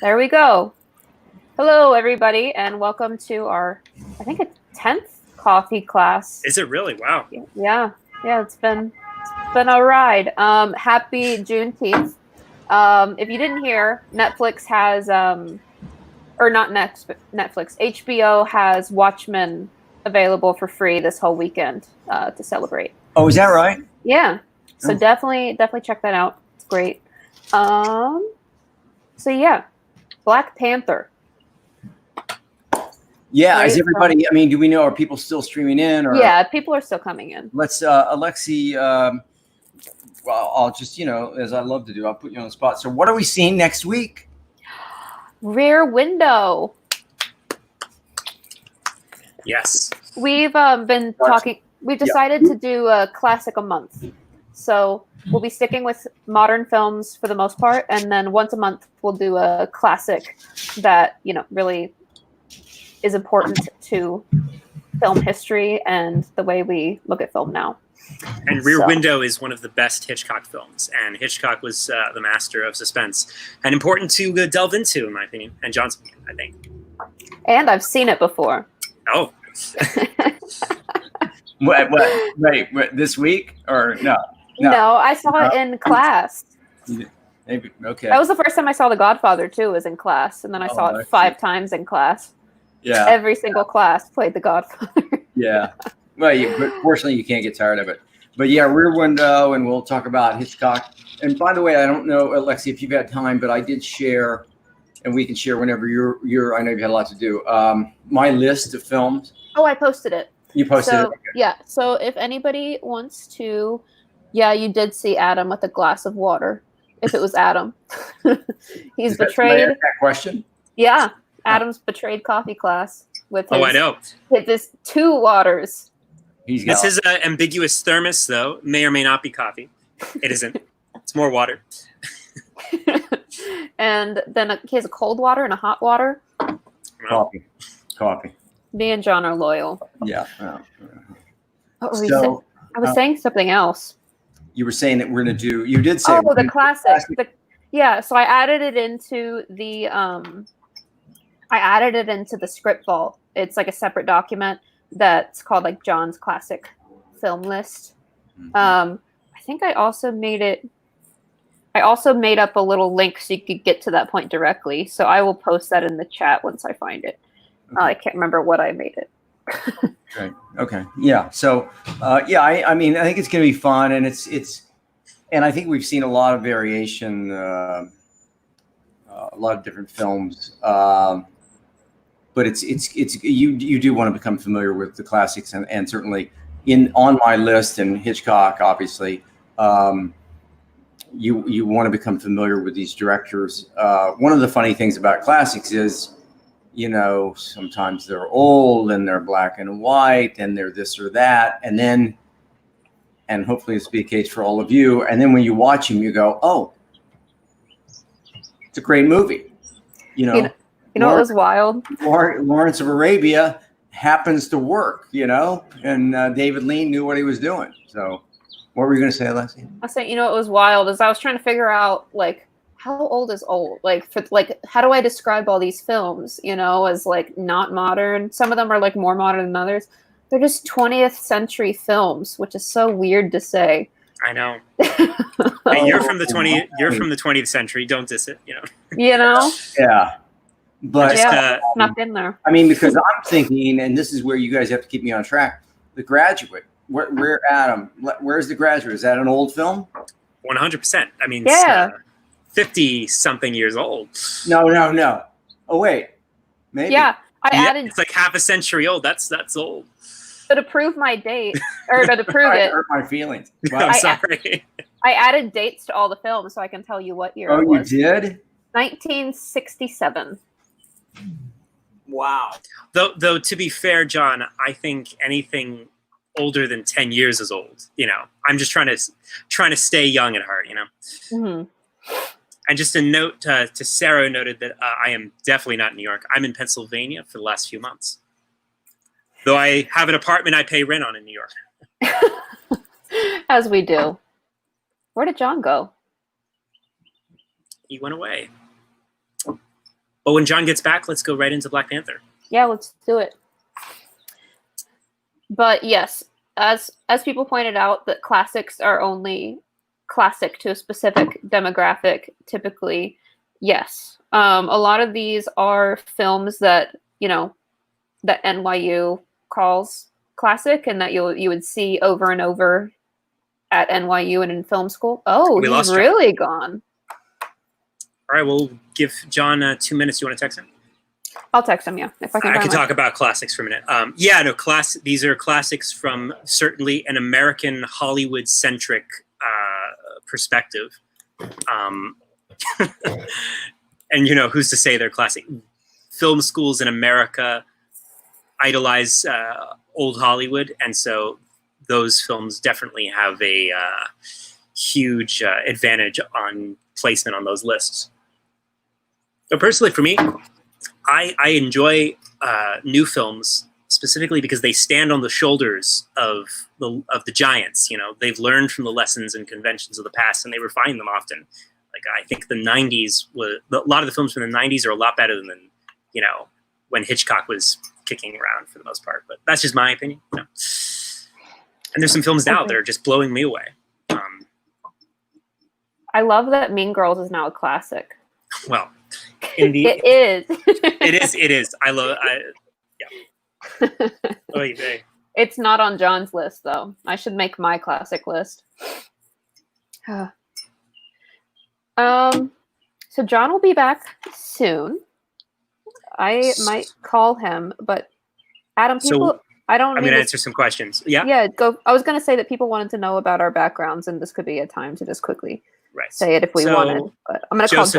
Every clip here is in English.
There we go. Hello, everybody, and welcome to our, I think, a 10th coffee class. Is it really? Wow. Yeah, it's been a ride. Happy Juneteenth. If you didn't hear, Netflix has, or not Netflix, HBO has Watchmen available for free this whole weekend to celebrate. Oh, is that right? Yeah. So Oh. definitely check that out. It's great. So yeah, Black Panther. Yeah, Right, is everybody, I mean, do we know, are people still streaming in? Or Yeah, people are still coming in. let's, Alexie, well, I'll just, as I love to do, I'll put you on the spot. So what are we seeing next week? Rear Window. Yes. We've been talking, we've decided to do a classic a month. So we'll be sticking with modern films for the most part, and then once a month we'll do a classic that, really is important to film history and the way we look at film now. And Rear Window is one of the best Hitchcock films, and Hitchcock was the master of suspense, and important to delve into, in my opinion, and John's opinion, I think. And I've seen it before. Oh. Wait, this week or no? No, I saw it in class. Maybe, okay. That was the first time I saw The Godfather too, was in class, and then I saw it 5 times in class. Yeah. Every single class played The Godfather. Yeah. Well, but fortunately, you can't get tired of it. But yeah, Rear Window, and we'll talk about Hitchcock. And by the way, I don't know, Alexie, if you've had time, but I did share, and we can share whenever I know you've had a lot to do, my list of films. Oh, I posted it. You posted it? Okay. Yeah. So if anybody wants to, you did see Adam with a glass of water. If it was Adam. He's betrayed. That question? Yeah. Adam's betrayed coffee class with his, I know. With his 2 waters. This is an ambiguous thermos, though. May or may not be coffee. It isn't. It's more water. And then he has a cold water and a hot water. Coffee. Me and John are loyal. Yeah. What were we saying? I was saying something else. You were saying that we're going to do, you did say. Oh, the classic. So I added it into the script vault. It's like a separate document that's called like John's classic film list. I think I also made up a little link so you could get to that point directly. So I will post that in the chat once I find it. Okay. I can't remember what I made it. Okay. Yeah. So, I mean, I think it's going to be fun, and and I think we've seen a lot of variation, a lot of different films. But you do want to become familiar with the classics, and certainly on my list, and Hitchcock, obviously, you want to become familiar with these directors. One of the funny things about classics is, sometimes they're old and they're black and white and they're this or that. And hopefully this will be the case for all of you. And then when you watch them, you go, oh, it's a great movie. What was wild? Lawrence of Arabia happens to work, and David Lean knew what he was doing. So what were you going to say, Alexie? I was saying, what was wild is I was trying to figure out, how old is old? How do I describe all these films, as not modern? Some of them are more modern than others. They're just 20th century films, which is so weird to say. I know. Hey, you're from the 20th century. Don't diss it, Yeah. But snuck in there. I mean, because I'm thinking, and this is where you guys have to keep me on track, The Graduate. Where Adam? Where's The Graduate? Is that an old film? 100%. I mean, yeah. 50-something years old. No. Oh, wait. Maybe. Yeah, added. It's like half a century old. That's old. So to prove my date, or to prove it. Hurt my feelings. Wow. I'm sorry. I added dates to all the films so I can tell you what year it was. Oh, you did? 1967. Wow. Though, to be fair, John, I think anything older than 10 years is old. I'm just trying to stay young at heart, Mm-hmm. And just a note to Sarah noted that I am definitely not in New York. I'm in Pennsylvania for the last few months. Though I have an apartment I pay rent on in New York. As we do. Where did John go? He went away. But when John gets back, let's go right into Black Panther. Yeah, let's do it. But yes, as people pointed out, that classics are only classic to a specific demographic. Typically, yes. A lot of these are films that that NYU calls classic, and that you would see over and over at NYU and in film school. Oh, he's really gone. All right, we'll give John 2 minutes. You want to text him? I'll text him, yeah. If I can talk about classics for a minute. These are classics from certainly an American Hollywood-centric perspective. And, who's to say they're classic? Film schools in America idolize old Hollywood, and so those films definitely have a huge advantage on placement on those lists. So personally, for me, I enjoy new films specifically because they stand on the shoulders of the giants. They've learned from the lessons and conventions of the past, and they refine them often. Like, I think the 90s a lot of the films from the 90s are a lot better than when Hitchcock was kicking around for the most part. But that's just my opinion. And there's some films now that are just blowing me away. I love that Mean Girls is now a classic. Well, it is. It is. I love. Yeah. It's not on John's list though. I should make my classic list. So John will be back soon. I might call him, but Adam, I'm going to answer some questions. Yeah. Yeah. Go. I was going to say that people wanted to know about our backgrounds, and this could be a time to just quickly say it if we wanted. But I'm going to call John.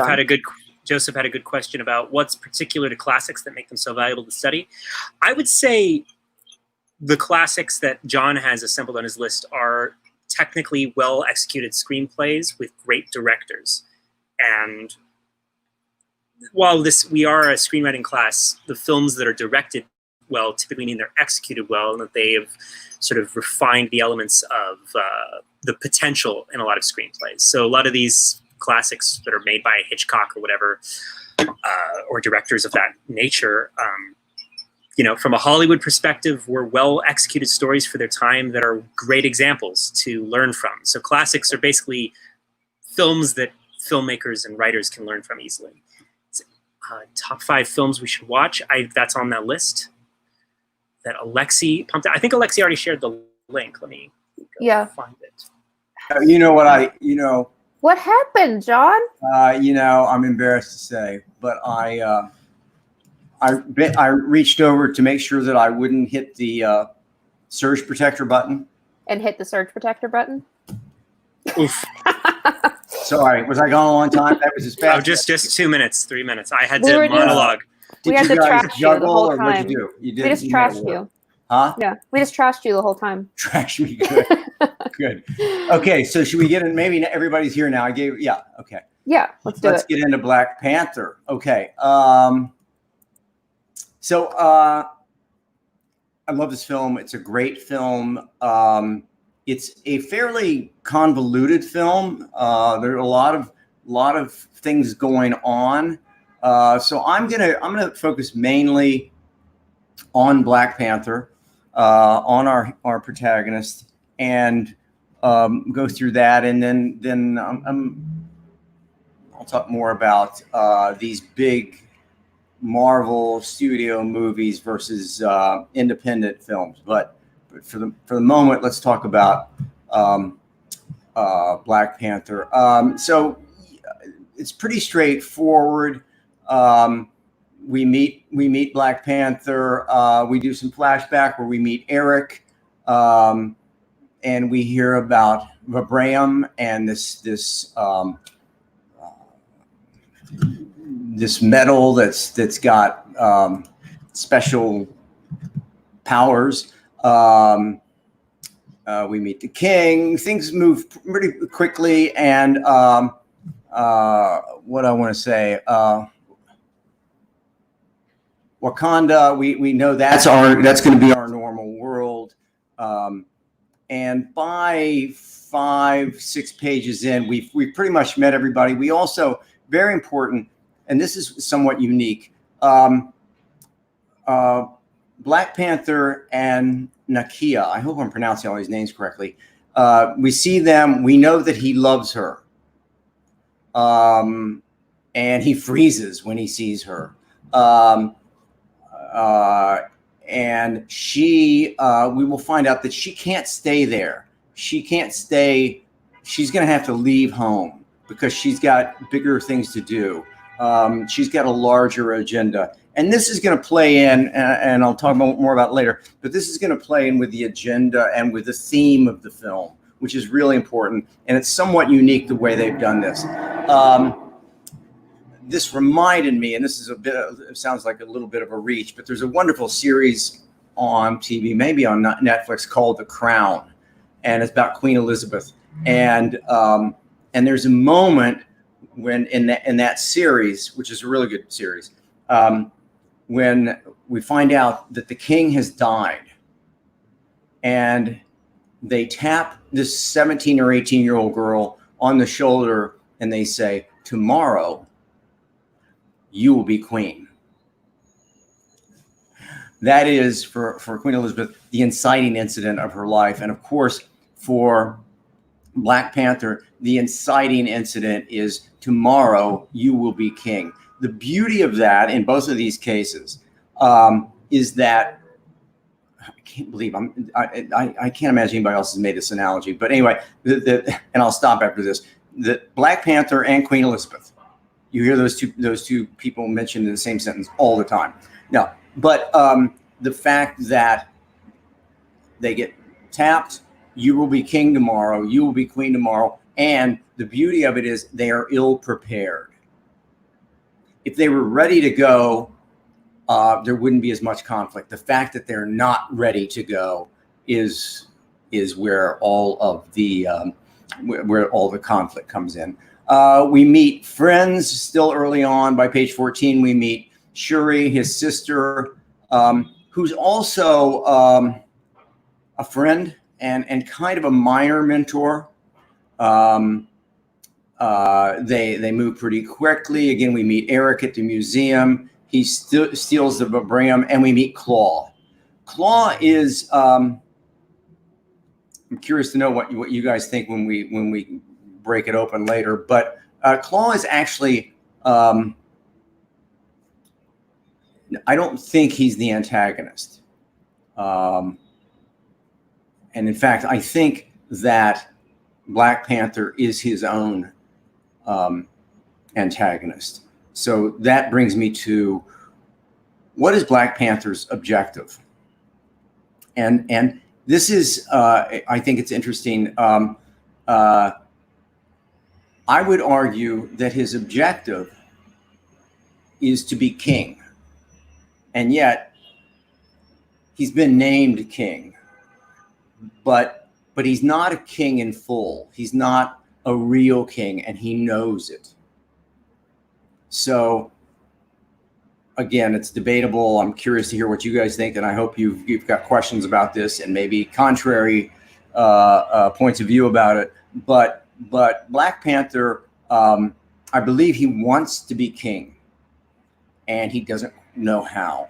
Joseph had a good question about what's particular to classics that make them so valuable to study. I would say the classics that John has assembled on his list are technically well-executed screenplays with great directors. And while we are a screenwriting class, the films that are directed well typically mean they're executed well and that they have sort of refined the elements of the potential in a lot of screenplays. So a lot of these classics that are made by Hitchcock or whatever, or directors of that nature, from a Hollywood perspective, were well-executed stories for their time that are great examples to learn from. So classics are basically films that filmmakers and writers can learn from easily. Top 5 films we should watch. That's on that list. That Alexie pumped out. I think Alexie already shared the link. Let me find it. What happened, John? I'm embarrassed to say, but I reached over to make sure that I wouldn't hit the surge protector button. And hit the surge protector button? Oof. Sorry, was I gone a long time? That was as fast. Oh, just 2 minutes, 3 minutes. I had to monologue. We had to trash you the whole time. What'd you do? We just trashed you. Huh? Yeah, we just trashed you the whole time. Trash me, good. Good. Okay, so should we get in? Maybe everybody's here now. Okay. Yeah, let's do it. Let's get into Black Panther. Okay. So I love this film. It's a great film. It's a fairly convoluted film. There are a lot of things going on. So I'm gonna focus mainly on Black Panther, on our protagonist, and go through that, and then I'll talk more about these big Marvel studio movies versus independent films. But for the moment, let's talk about Black Panther. So it's pretty straightforward. We meet Black Panther. We do some flashback where we meet Eric, and we hear about Vibranium and this metal that's got special powers. We meet the king. Things move pretty quickly, and what I want to say, Wakanda. We know that's going to be our normal world, and by 5-6 pages in, we've pretty much met everybody. We also, very important, and this is somewhat unique. Black Panther and Nakia, I hope I'm pronouncing all these names correctly. We see them, we know that he loves her. And he freezes when he sees her. And she, we will find out that she can't stay there. She can't stay, she's gonna have to leave home because she's got bigger things to do. She's got a larger agenda. And this is going to play in, and I'll talk more about it later, but this is going to play in with the agenda and with the theme of the film, which is really important. And it's somewhat unique the way they've done this. This reminded me, and this is it sounds like a little bit of a reach, but there's a wonderful series on TV, maybe on Netflix, called The Crown. And it's about Queen Elizabeth. And there's a moment when in that series, which is a really good series, when we find out that the king has died, and they tap this 17 or 18-year-old girl on the shoulder and they say, tomorrow you will be queen. That is for Queen Elizabeth, the inciting incident of her life. And of course, for Black Panther, the inciting incident is tomorrow you will be king. The beauty of that in both of these cases is that I can't believe I can't imagine anybody else has made this analogy. But anyway, and I'll stop after this. The Black Panther and Queen Elizabeth, you hear those two people mentioned in the same sentence all the time. Now, but the fact that they get tapped, you will be king tomorrow, you will be queen tomorrow, and the beauty of it is they are ill prepared. If they were ready to go, there wouldn't be as much conflict. The fact that they're not ready to go is where all of the conflict comes in. We meet friends still early on. By page 14, we meet Shuri, his sister, who's also a friend and kind of a minor mentor. They move pretty quickly. Again, we meet Eric at the museum. He steals the vibram, and we meet Claw. Claw is, I'm curious to know what you guys think when we break it open later, but Claw is actually, I don't think he's the antagonist. And in fact, I think that Black Panther is his own antagonist. So that brings me to, what is Black Panther's objective? And this is, I think it's interesting. I would argue that his objective is to be king. And yet he's been named king, but he's not a king in full. He's not a real king, and he knows it. So again, it's debatable. I'm curious to hear what you guys think, and I hope you've got questions about this and maybe contrary points of view about it. But Black Panther, I believe he wants to be king, and he doesn't know how.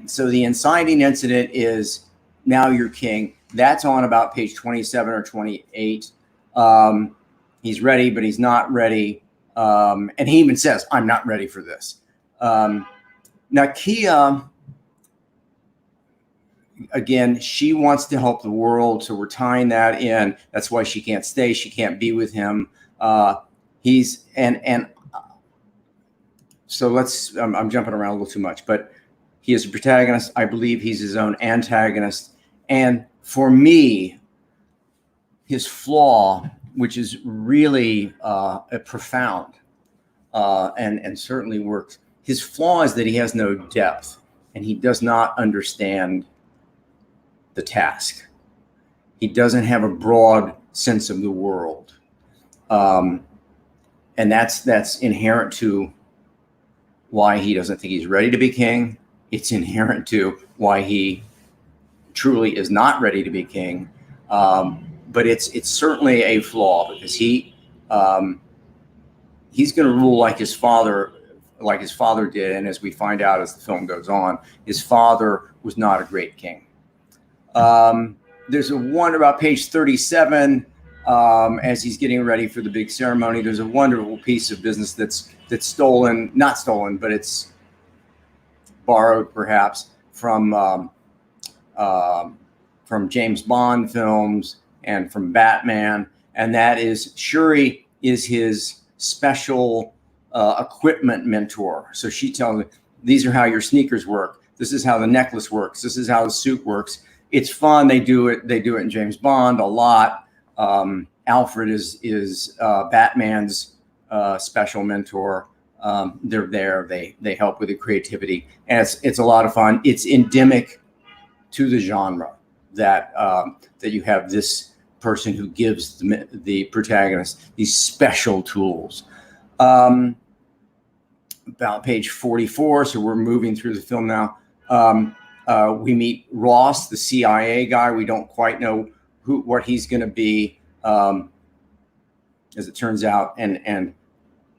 So the inciting incident is, now you're king. That's on about page 27 or 28. He's ready, but he's not ready. And he even says, I'm not ready for this. Nakia, again, she wants to help the world, so we're tying that in. That's why she can't stay. She can't be with him. So I'm jumping around a little too much, but he is a protagonist. I believe he's his own antagonist. And for me, his flaw, which is really profound and certainly works, his flaw is that he has no depth and he does not understand the task. He doesn't have a broad sense of the world. And that's inherent to why he doesn't think he's ready to be king. It's inherent to why he truly is not ready to be king. But it's certainly a flaw, because he's going to rule like his father like his father did. And as we find out as the film goes on, his father was not a great king. There's a one about page 37, as he's getting ready for the big ceremony. There's a wonderful piece of business that's stolen, not stolen, but it's borrowed perhaps from James Bond films and from Batman. And that is Shuri is his special equipment mentor. So she tells him, these are how your sneakers work. This is how the necklace works. This is how the suit works. It's fun. They do it in James Bond a lot. Alfred is Batman's special mentor. They're there. They help with the creativity, and it's a lot of fun. It's endemic to the genre that you have this person who gives the protagonist these special tools. About page 44, so we're moving through the film now. We meet Ross, the CIA guy. We don't quite know what he's going to be, as it turns out. And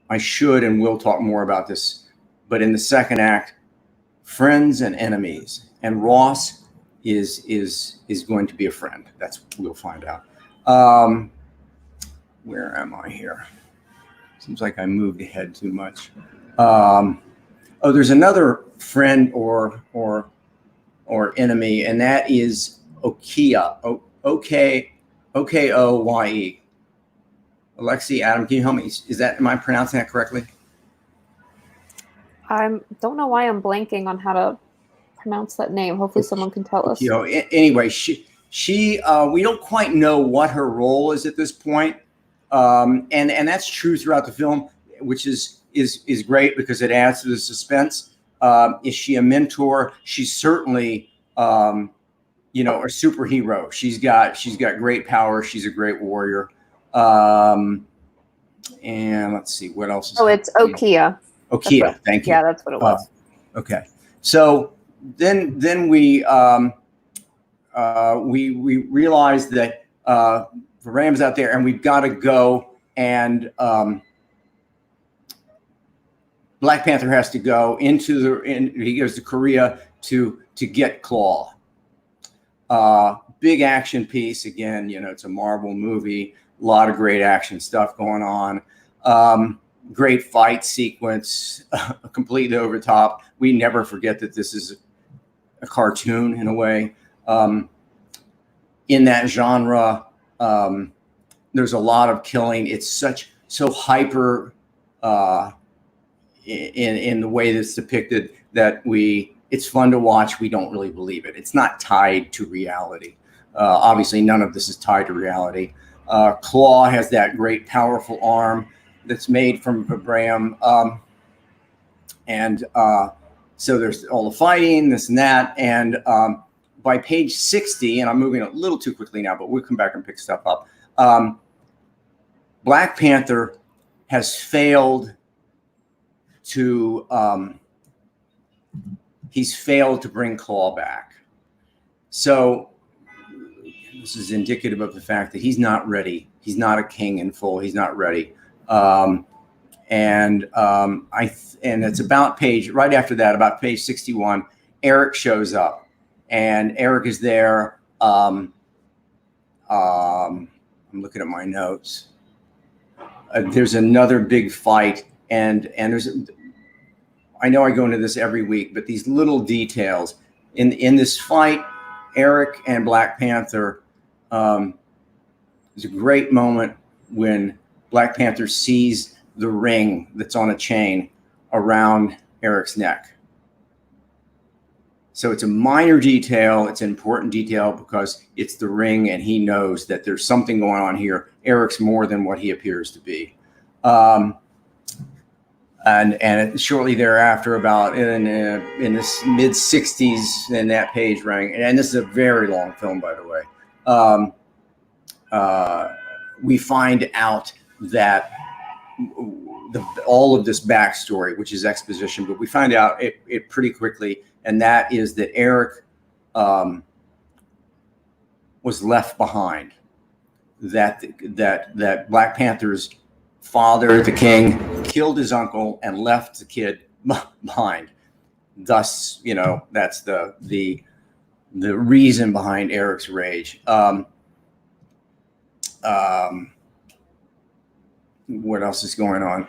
I should and will talk more about this. But in the second act, friends and enemies, and Ross is going to be a friend. That's we'll find out. Where am I here? Seems like I moved ahead too much. Oh, there's another friend or enemy, and that is Okoye. Okoye. Alexie, Adam, can you help me? Am I pronouncing that correctly? I don't know why I'm blanking on how to pronounce that name. Hopefully someone can tell us. Anyway, she we don't quite know what her role is at this point. And that's true throughout the film, which is great because it adds to the suspense. Is she a mentor? She's certainly, a superhero. She's got great power. She's a great warrior. And let's see what else. It's Okoye. Okoye, thank you. Yeah, that's what it was. Okay, so then we realize that Ram's out there, and we've got to go, and Black Panther has to go he goes to Korea to get Claw. Big action piece again. It's a Marvel movie. A lot of great action stuff going on. Great fight sequence, completely over the top. We never forget that this is a cartoon in a way. In that genre, there's a lot of killing. It's so hyper in the way that's depicted that it's fun to watch. We don't really believe it. It's not tied to reality. Obviously, none of this is tied to reality. Claw has that great, powerful arm that's made from vibram. So there's all the fighting, this and that. And by page 60, and I'm moving a little too quickly now, but we'll come back and pick stuff up. Black Panther has failed to bring Claw back. So this is indicative of the fact that he's not ready. He's not a king in full. He's not ready. And it's right after that, about page 61, Erik shows up, and Erik is there. I'm looking at my notes. There's another big fight, and I know I go into this every week, but these little details in this fight, Erik and Black Panther, there's a great moment when Black Panther sees the ring that's on a chain around Erik's neck. So it's a minor detail. It's an important detail because it's the ring, and he knows that there's something going on here. Erik's more than what he appears to be. And shortly thereafter, about in this mid 60s, in that page rank, and this is a very long film, by the way. We find out that all of this backstory, which is exposition, but we find out it pretty quickly, and that is that Erik was left behind. That Black Panther's father, the king, killed his uncle and left the kid behind. Thus, you know, that's the reason behind Erik's rage. What else is going on?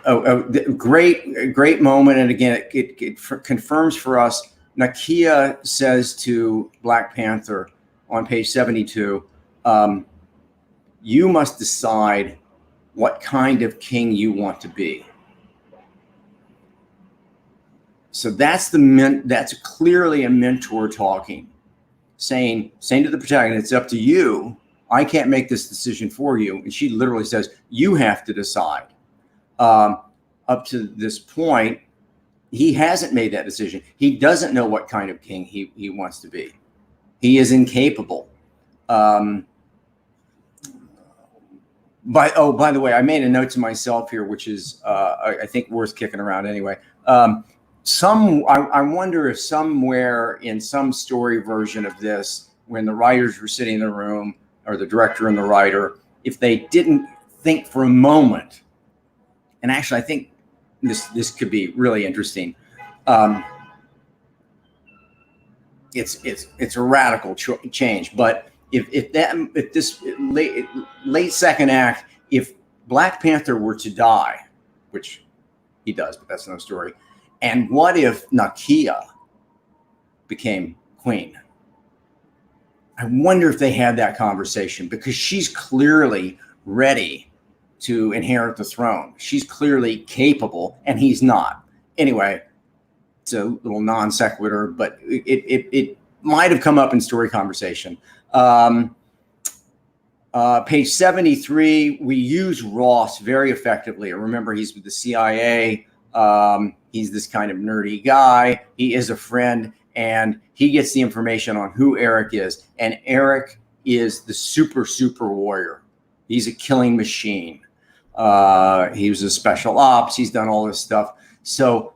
Great moment. And again, it confirms for us. Nakia says to Black Panther on page 72, you must decide what kind of king you want to be. So that's clearly a mentor talking, saying to the protagonist, it's up to you. I can't make this decision for you. And she literally says, you have to decide. Up to this point, he hasn't made that decision. He doesn't know what kind of king he wants to be. He is incapable. By the way, I made a note to myself here, which is, I think, worth kicking around anyway. I wonder if somewhere in some story version of this, when the writers were sitting in the room, or the director and the writer, if they didn't think for a moment, and actually I think this could be really interesting. It's a radical change, but if this late second act, if Black Panther were to die, which he does, but that's another story. And what if Nakia became queen? I wonder if they had that conversation, because she's clearly ready to inherit the throne. She's clearly capable, and he's not. Anyway, it's a little non sequitur, but it might have come up in story conversation. Page 73, we use Ross very effectively. Remember, he's with the CIA. He's this kind of nerdy guy. He is a friend, and he gets the information on who Erik is. And Erik is the super warrior. He's a killing machine. He was a special ops. He's done all this stuff. So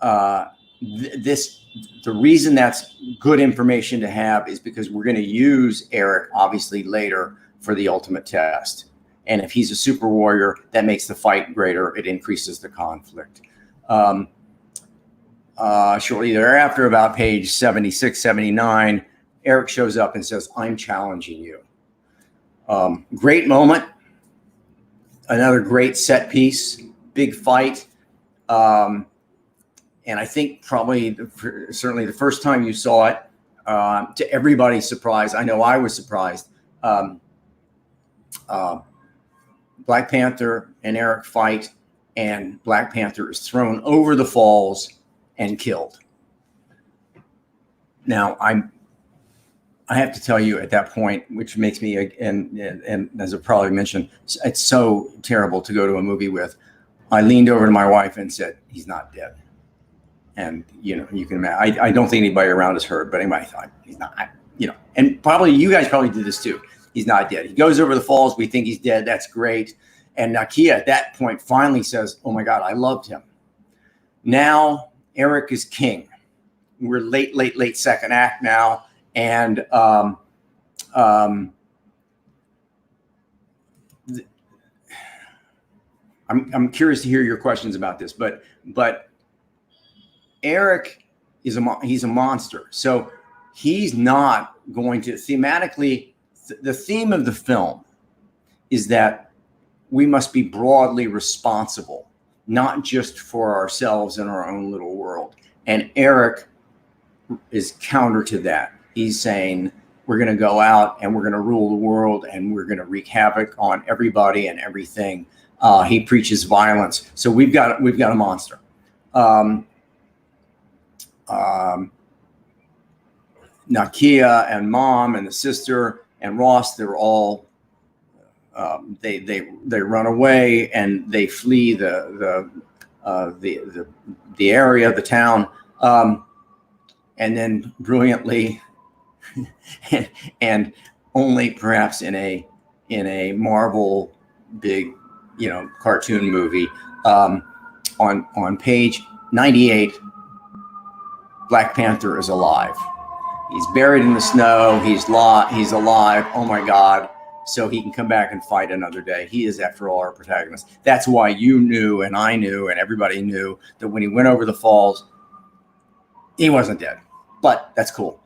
the reason that's good information to have is because we're going to use Erik obviously later for the ultimate test. And if he's a super warrior, that makes the fight greater. It increases the conflict. Shortly thereafter, about page 76, 79, Erik shows up and says, I'm challenging you. Great moment. Another great set piece, big fight. And I think probably, certainly the first time you saw it, to everybody's surprise, I know I was surprised, Black Panther and Erik fight, and Black Panther is thrown over the falls and killed. Now, I have to tell you at that point, which makes me, and as I probably mentioned, it's so terrible to go to a movie with. I leaned over to my wife and said, he's not dead. And, you know, you can imagine, I don't think anybody around us heard, but anybody thought he's not, you know, and probably you guys probably did this too. He's not dead. He goes over the falls. We think he's dead. That's great. And Nakia at that point finally says, oh my God, I loved him. Now Erik is king. We're late second act now. And I'm curious to hear your questions about this, but Erik is he's a monster. So he's not going to thematically, the theme of the film is that we must be broadly responsible, not just for ourselves in our own little world. And Erik is counter to that. He's saying we're going to go out and we're going to rule the world and we're going to wreak havoc on everybody and everything. He preaches violence. So we've got a monster. Nakia and Mom and the sister and Ross, they're all they run away and they flee the area, the town, and then brilliantly and only perhaps in a Marvel big, you know, cartoon movie, on page 98, Black Panther is alive. He's buried in the snow. He's alive. Oh my God. so he can come back and fight another day. He is, after all, our protagonist. That's why you knew, and I knew, and everybody knew that when he went over the falls, he wasn't dead. But that's cool.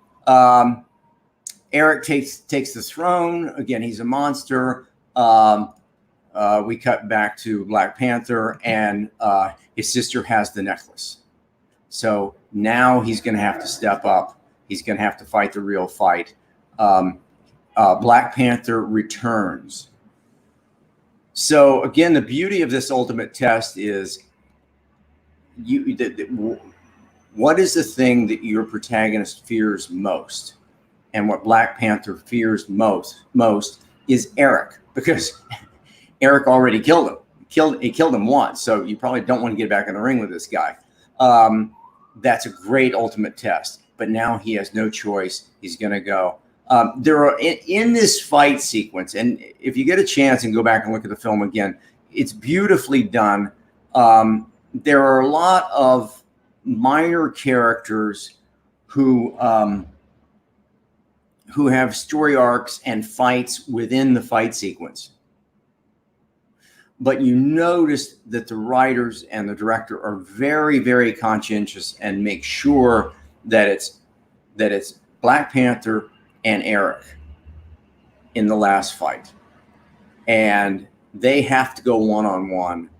Erik takes the throne. Again, he's a monster. We cut back to Black Panther, and his sister has the necklace. So now he's going to have to step up. He's going to have to fight the real fight. Black Panther returns. So again, the beauty of this ultimate test is what is the thing that your protagonist fears most? And what Black Panther fears most is Erik, because Erik already killed him. He killed him once, so you probably don't want to get back in the ring with this guy. That's a great ultimate test, but now he has no choice. He's going to go. There are in this fight sequence, and if you get a chance and go back and look at the film again, it's beautifully done. There are a lot of minor characters who have story arcs and fights within the fight sequence. But you notice that the writers and the director are very, very conscientious and make sure that it's Black Panther and Erik in the last fight. And they have to go one-on-one.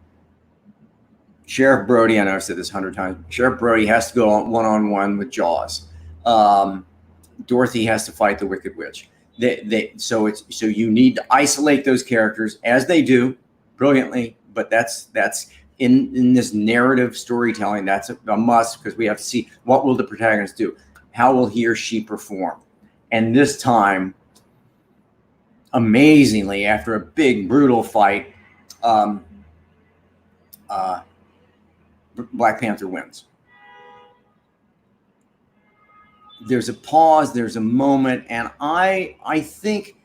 Sheriff Brody, I know I've said this 100 times, Sheriff Brody has to go one-on-one with Jaws. Dorothy has to fight the Wicked Witch. So you need to isolate those characters, as they do brilliantly, but that's in this narrative storytelling, that's a must, because we have to see what will the protagonist do, how will he or she perform. And this time, amazingly, after a big brutal fight, Black Panther wins. There's a pause, there's a moment, and I think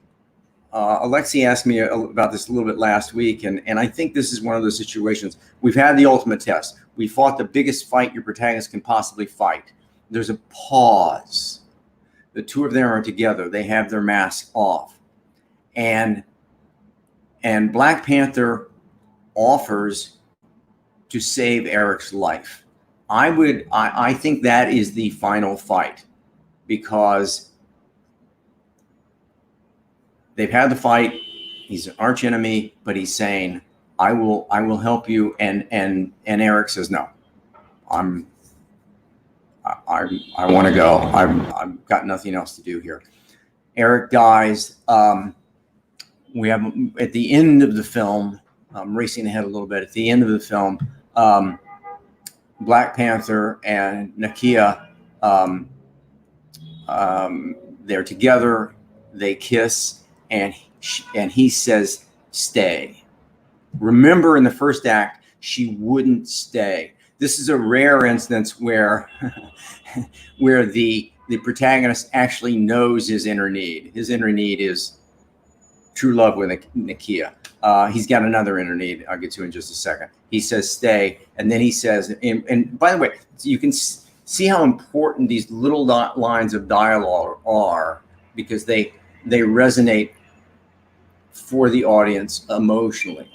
Alexie asked me about this a little bit last week, and I think this is one of those situations. We've had the ultimate test. We fought the biggest fight your protagonist can possibly fight. There's a pause. The two of them are together. They have their masks off. And Black Panther offers to save Erik's life. I think that is the final fight, because they've had the fight. He's an arch enemy, but he's saying, I will help you. And Erik says, no, I want to go. I've got nothing else to do here. Erik dies. We have, at the end of the film, I'm racing ahead a little bit. At the end of the film, Black Panther and Nakia, they're together. They kiss, and he says, "Stay." Remember, in the first act, she wouldn't stay. This is a rare instance where the protagonist actually knows his inner need. His inner need is true love with Nakia. He's got another inner need I'll get to in just a second. He says, "Stay," and then he says, and by the way, you can see how important these little lines of dialogue are, because they resonate for the audience emotionally.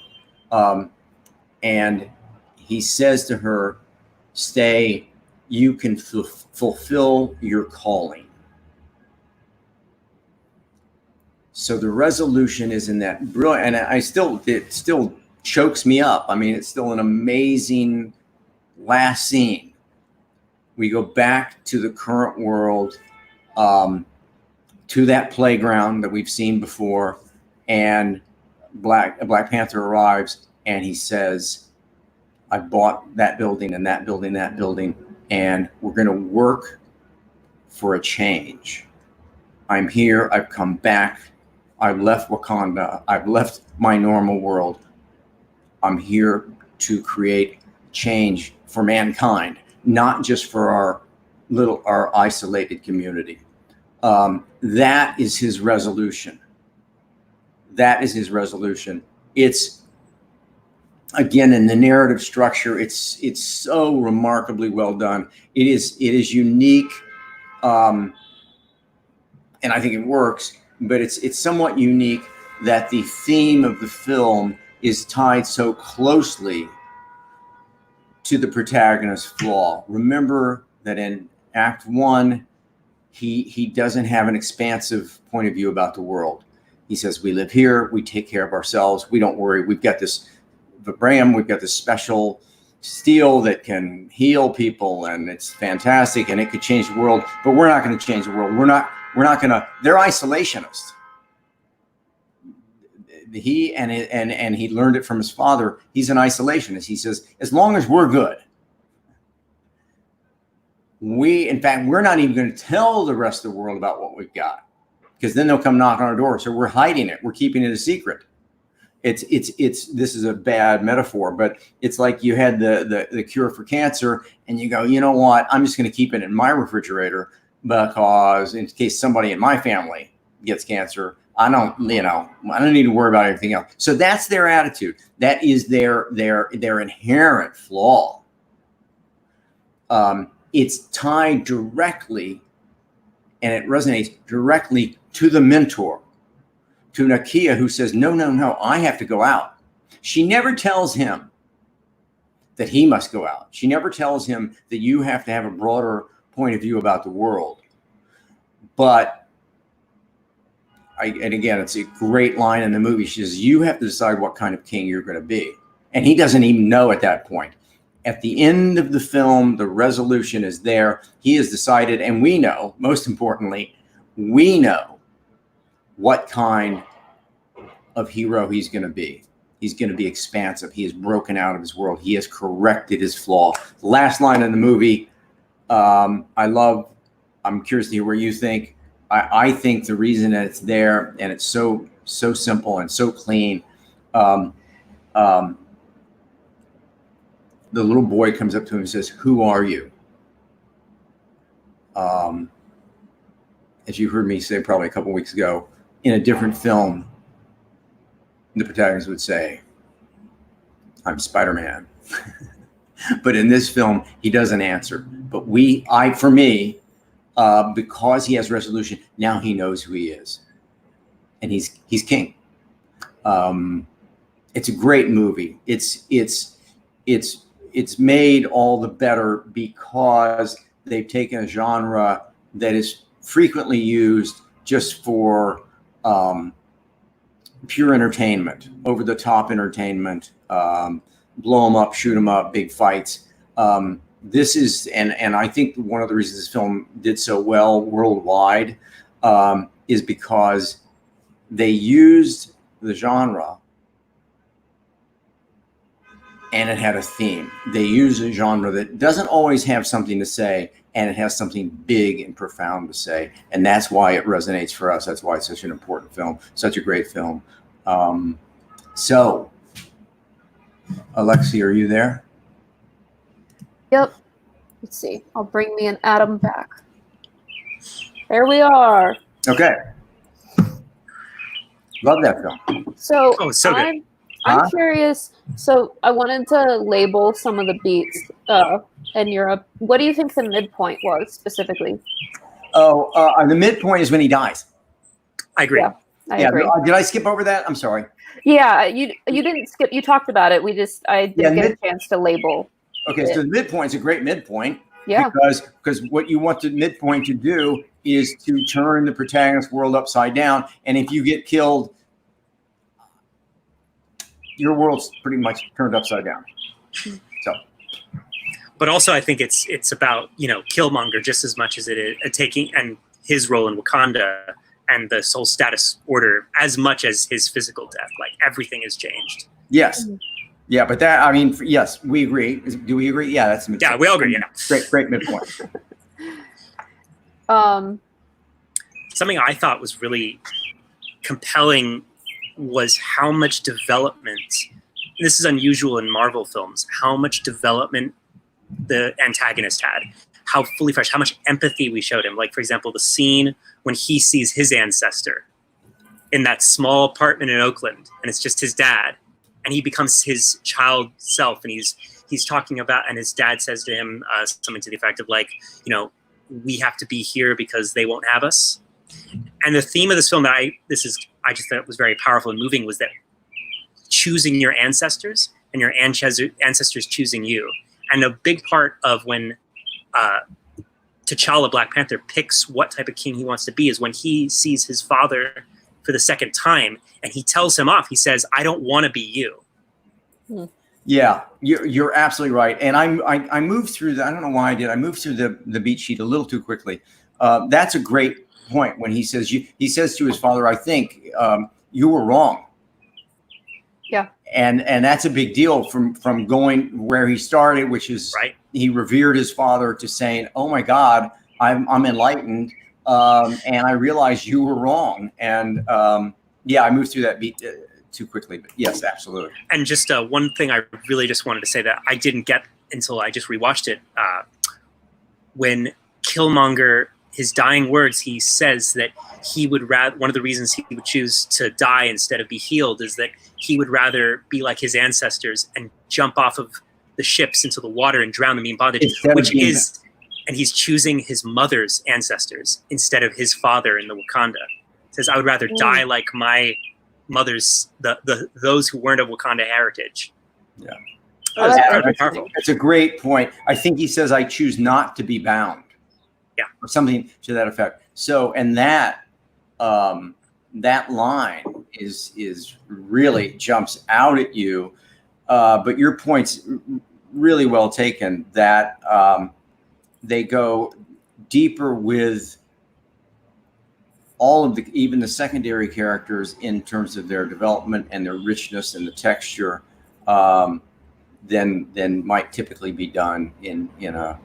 And he says to her, "Stay, you can fulfill your calling." So the resolution is in that brilliant, and it still chokes me up. I mean, it's still an amazing last scene. We go back to the current world, to that playground that we've seen before, and Black Panther arrives, and he says, "I bought that building and that building, that building, and we're going to work for a change. I'm here. I've come back. I've left Wakanda. I've left my normal world. I'm here to create change for mankind, not just for our isolated community." That is his resolution. That is his resolution. It's, again, in the narrative structure, it's so remarkably well done. It is unique, and I think it works, but it's somewhat unique that the theme of the film is tied so closely to the protagonist's flaw. Remember that in Act 1, he doesn't have an expansive point of view about the world. He says, we live here, we take care of ourselves, we don't worry, we've got this vibram, we've got this special steel that can heal people, and it's fantastic, and it could change the world, but we're not going to change the world. We're not going to, they're isolationists. He and he learned it from his father. He's an isolationist. He says, as long as we're good, in fact, we're not even going to tell the rest of the world about what we've got, because then they'll come knock on our door. So we're hiding it. We're keeping it a secret. This is a bad metaphor, but it's like you had the cure for cancer, and you go, you know what? I'm just going to keep it in my refrigerator, because in case somebody in my family gets cancer, I don't need to worry about anything else. So that's their attitude. That is their inherent flaw. It's tied directly, and it resonates directly to the mentor, to Nakia, who says, no, I have to go out. She never tells him that he must go out. She never tells him that you have to have a broader point of view about the world. But and again, it's a great line in the movie. She says, you have to decide what kind of king you're going to be. And he doesn't even know at that point. At the end of the film, the resolution is there. He has decided, and we know, most importantly, we know what kind of hero he's going to be. He's going to be expansive. He has broken out of his world. He has corrected his flaw. The last line in the movie, I'm curious to hear what you think. I think the reason that it's there, and it's so simple and so clean, the little boy comes up to him and says, who are you? As you heard me say probably a couple weeks ago, in a different film, the protagonist would say, I'm Spider-Man. But in this film, he doesn't answer. But for me, because he has resolution, now he knows who he is, and he's king. It's a great movie. It's made all the better because they've taken a genre that is frequently used just for pure entertainment, over the top entertainment, blow them up, shoot them up, big fights. This is, and I think one of the reasons this film did so well worldwide is because they used the genre and it had a theme. They used a genre that doesn't always have something to say, and it has something big and profound to say. And that's why it resonates for us. That's why it's such an important film, such a great film. So, Alexie, are you there? Yep. Let's see. I'll bring me and Adam back. There we are. Okay. Love that film. So, so good. I'm curious. So I wanted to label some of the beats in Europe. What do you think the midpoint was specifically? The midpoint is when he dies. I agree. Yeah, I agree. Did I skip over that? I'm sorry. Yeah, you didn't skip. You talked about it. I didn't get a chance to label. Okay, so the midpoint is a great midpoint. Yeah. Because what you want the midpoint to do is to turn the protagonist's world upside down. And if you get killed, your world's pretty much turned upside down. So. But also, I think it's about Killmonger just as much as it is taking and his role in Wakanda and the soul status order as much as his physical death. Like everything has changed. Yes. Yeah, but yes, we agree. Do we agree? Yeah, that's midpoint. Yeah, we all agree. Yeah, great midpoint. Something I thought was really compelling was how much development. This is unusual in Marvel films. How much development the antagonist had. How fully fresh. How much empathy we showed him. Like, for example, the scene when he sees his ancestor in that small apartment in Oakland, and it's just his dad. And he becomes his child self, and he's talking about, and his dad says to him something to the effect of like, we have to be here because they won't have us. And the theme of this film that I just thought was very powerful and moving was that choosing your ancestors and your ancestors choosing you. And a big part of when T'Challa, Black Panther, picks what type of king he wants to be is when he sees his father for the second time and he tells him off. He says, "I don't want to be you." Yeah, you're absolutely right. And I moved through the, I don't know why I did. I moved through the beat sheet a little too quickly. That's a great point when he says to his father, "I think you were wrong." Yeah. And that's a big deal from going where he started, which is right. He revered his father, to saying, "Oh my God, I'm enlightened, and I realized you were wrong." And yeah, I moved through that beat too quickly, but yes, absolutely. And just one thing I really just wanted to say that I didn't get until I just rewatched it. When Killmonger, his dying words, he says that he would rather, one of the reasons he would choose to die instead of be healed is that he would rather be like his ancestors and jump off of the ships into the water and drown them in bondage, and he's choosing his mother's ancestors instead of his father in the Wakanda. He says, "I would rather die like my mother's, those who weren't of Wakanda heritage." Yeah. That's powerful. It's a great point. I think he says, "I choose not to be bound." Yeah. Or something to that effect. So, and that line is really jumps out at you. But your point's really well taken, that they go deeper with all of even the secondary characters in terms of their development and their richness and the texture than might typically be done in a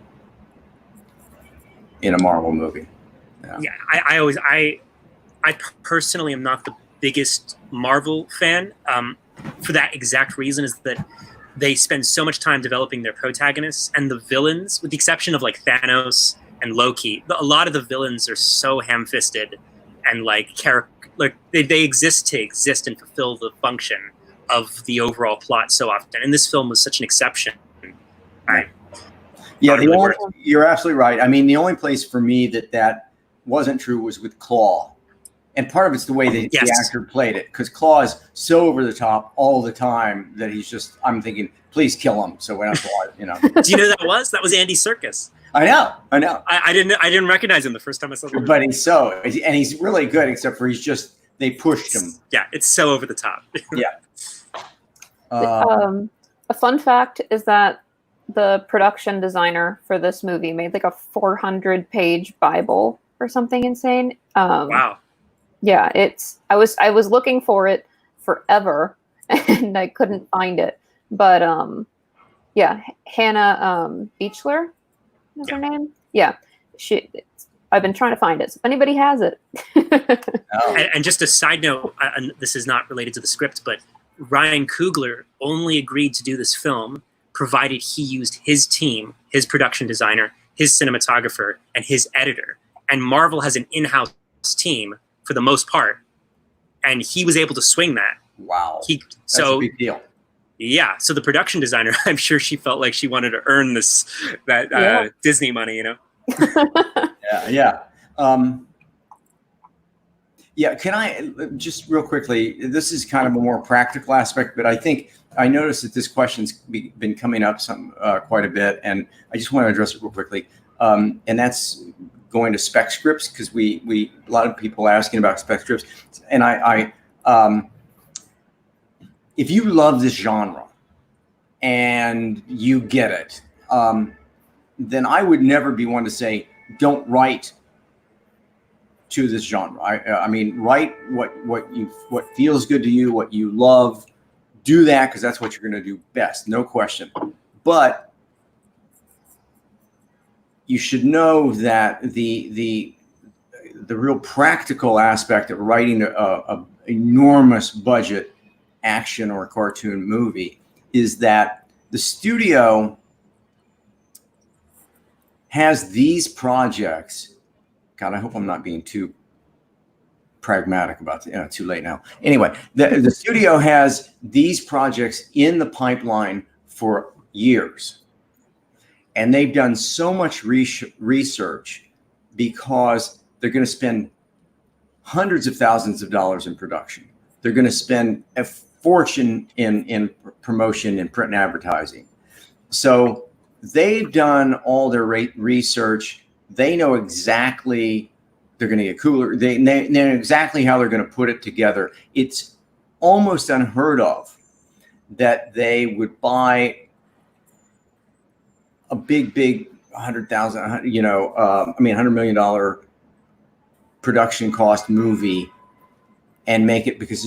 Marvel movie. Yeah, I personally am not the biggest Marvel fan. For that exact reason, is that they spend so much time developing their protagonists and the villains, with the exception of like Thanos and Loki. A lot of the villains are so ham-fisted and like they exist to exist and fulfill the function of the overall plot so often. And this film was such an exception. Yeah, you're absolutely right. I mean, the only place for me that wasn't true was with Claw. And part of it's the way the actor played it, because Claw is so over the top all the time that I'm thinking, please kill him so we don't have to watch, Do you know who that was? That was Andy Serkis. I know. I didn't recognize him the first time I saw the movie. But he's really good, except for they pushed him. Yeah, it's so over the top. Yeah. A fun fact is that the production designer for this movie made like a 400-page Bible or something insane. Wow. Yeah, I was looking for it forever and I couldn't find it. But yeah, Hannah Beachler is her name. Yeah, I've been trying to find it. So if anybody has it. And just a side note, this is not related to the script, but Ryan Coogler only agreed to do this film provided he used his team, his production designer, his cinematographer, and his editor. And Marvel has an in-house team for the most part, and he was able to swing that. Wow. That's a big deal. Yeah. So the production designer, I'm sure she felt like she wanted to earn that Disney money, Yeah. Yeah. Can I just real quickly? This is kind of a more practical aspect, but I think I noticed that this question's been coming up quite a bit, and I just want to address it real quickly. And that's going to Spec Scripts, because we a lot of people asking about Spec Scripts, and I if you love this genre and you get it, then I would never be one to say don't write to this genre. I mean, write what feels good to you, what you love. Do that, because that's what you're going to do best, no question. But you should know that the real practical aspect of writing a enormous budget action or cartoon movie is that the studio has these projects. God, I hope I'm not being too pragmatic about it. Too late now. Anyway, the studio has these projects in the pipeline for years. And they've done so much research because they're going to spend hundreds of thousands of dollars in production. They're going to spend a fortune in promotion and print and advertising. So they've done all their research. They know exactly they're going to get cooler. They know exactly how they're going to put it together. It's almost unheard of that they would buy a big $100 million production cost movie and make it, because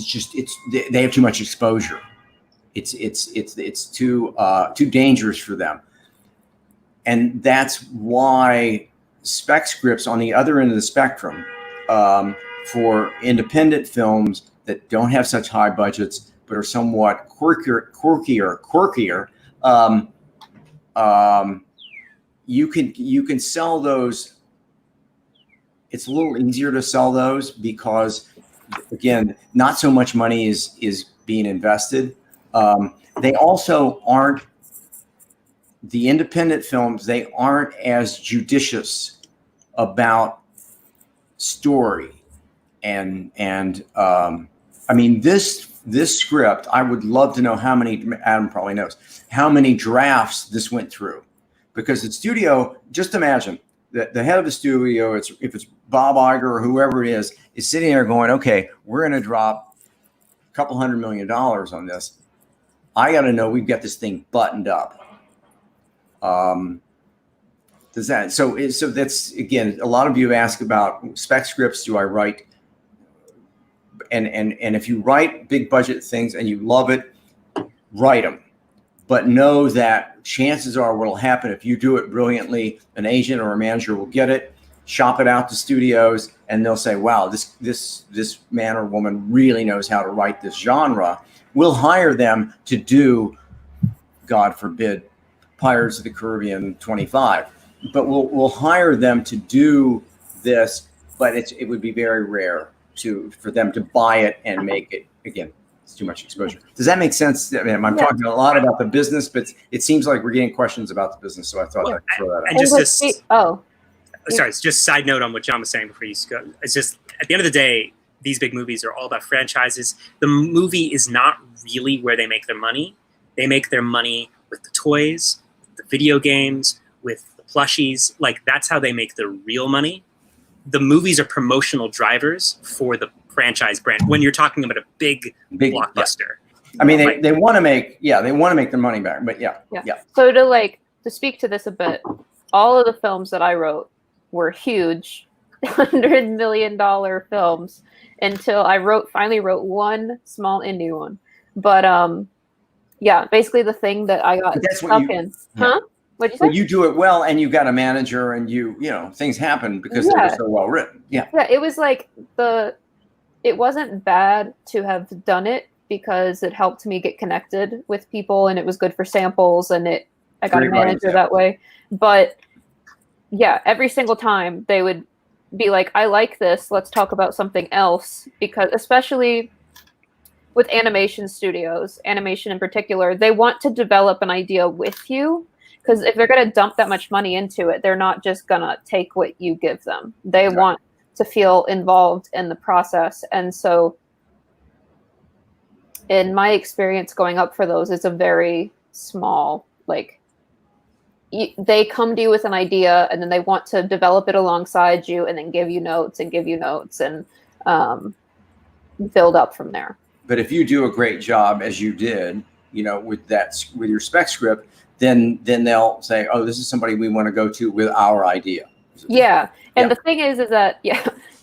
they have too much exposure. It's too dangerous for them. And that's why Spec Scripts, on the other end of the spectrum, for independent films that don't have such high budgets but are somewhat quirkier, you can sell those. It's a little easier to sell those because, again, not so much money is being invested. They also aren't, the independent films, they aren't as judicious about story. And I mean, this script, I would love to know how many, Adam probably knows, how many drafts this went through. Because the studio, just imagine that the head of the studio, if it's Bob Iger or whoever it is sitting there going, okay, we're going to drop a couple $100 million on this. I got to know we've got this thing buttoned up. Does that, so that's, again, a lot of you ask about Spec Scripts. Do I write? And if you write big budget things and you love it, write them. But know that chances are what'll happen if you do it brilliantly, an agent or a manager will get it, shop it out to studios, and they'll say, wow, this man or woman really knows how to write this genre. We'll hire them to do, God forbid, Pirates of the Caribbean 25. But we'll hire them to do this, but it would be very rare for them to buy it and make it. Again, it's too much exposure. Does that make sense? I mean, I'm talking a lot about the business, but it seems like we're getting questions about the business, so I thought I'd throw that out. And sorry, it's just side note on what John was saying before you go. It's just, at the end of the day, these big movies are all about franchises. The movie is not really where they make their money. They make their money with the toys, the video games, with the plushies. Like, that's how they make the real money. The movies are promotional drivers for the franchise brand when you're talking about a big blockbuster. Yeah. I mean, they want to make their money back, but yeah. So to speak to this a bit, all of the films that I wrote were huge $100 million films until I finally wrote one small indie one. But basically the thing that I got stuck in. Huh? What'd you say? But you do it well, and you got a manager, and you know things happen because they're so well written. Yeah. It was like it wasn't bad to have done it because it helped me get connected with people, and it was good for samples, and I got a manager that way. But yeah, every single time they would be like, I like this, let's talk about something else, because especially with animation studios, animation in particular, they want to develop an idea with you. Because if they're going to dump that much money into it, they're not just going to take what you give them. They want to feel involved in the process. And so in my experience going up for those, it's a very small, they come to you with an idea and then they want to develop it alongside you and then give you notes and build up from there. But if you do a great job, as you did, with your Spec Script, then they'll say, oh, this is somebody we want to go to with our idea. Yeah. And the thing is that,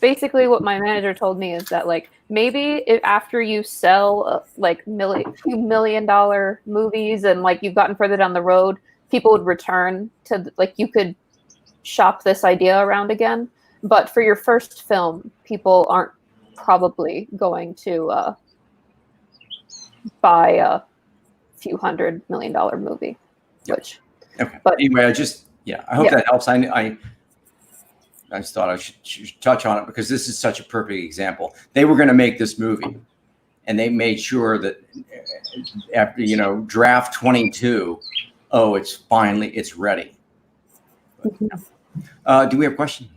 basically what my manager told me is that maybe if after you sell $2 million movies and you've gotten further down the road, people would return to you could shop this idea around again. But for your first film, people aren't probably going to buy a few $100 million movie. But anyway, I hope that helps. I just thought I should touch on it because this is such a perfect example. They were going to make this movie, and they made sure that after draft 22, it's ready. But, do we have questions?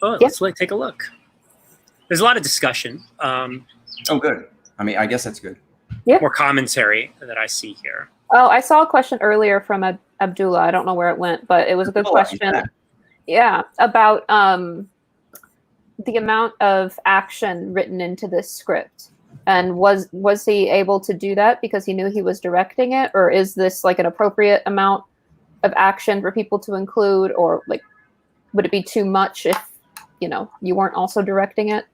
Let's take a look. There's a lot of discussion. Oh, good. I mean, I guess that's good. Yeah. More commentary that I see here. Oh, I saw a question earlier from Abdullah. I don't know where it went, but it was a good question. Yeah, about the amount of action written into this script. And was he able to do that because he knew he was directing it? Or is this like an appropriate amount of action for people to include? Or like, would it be too much if, you weren't also directing it?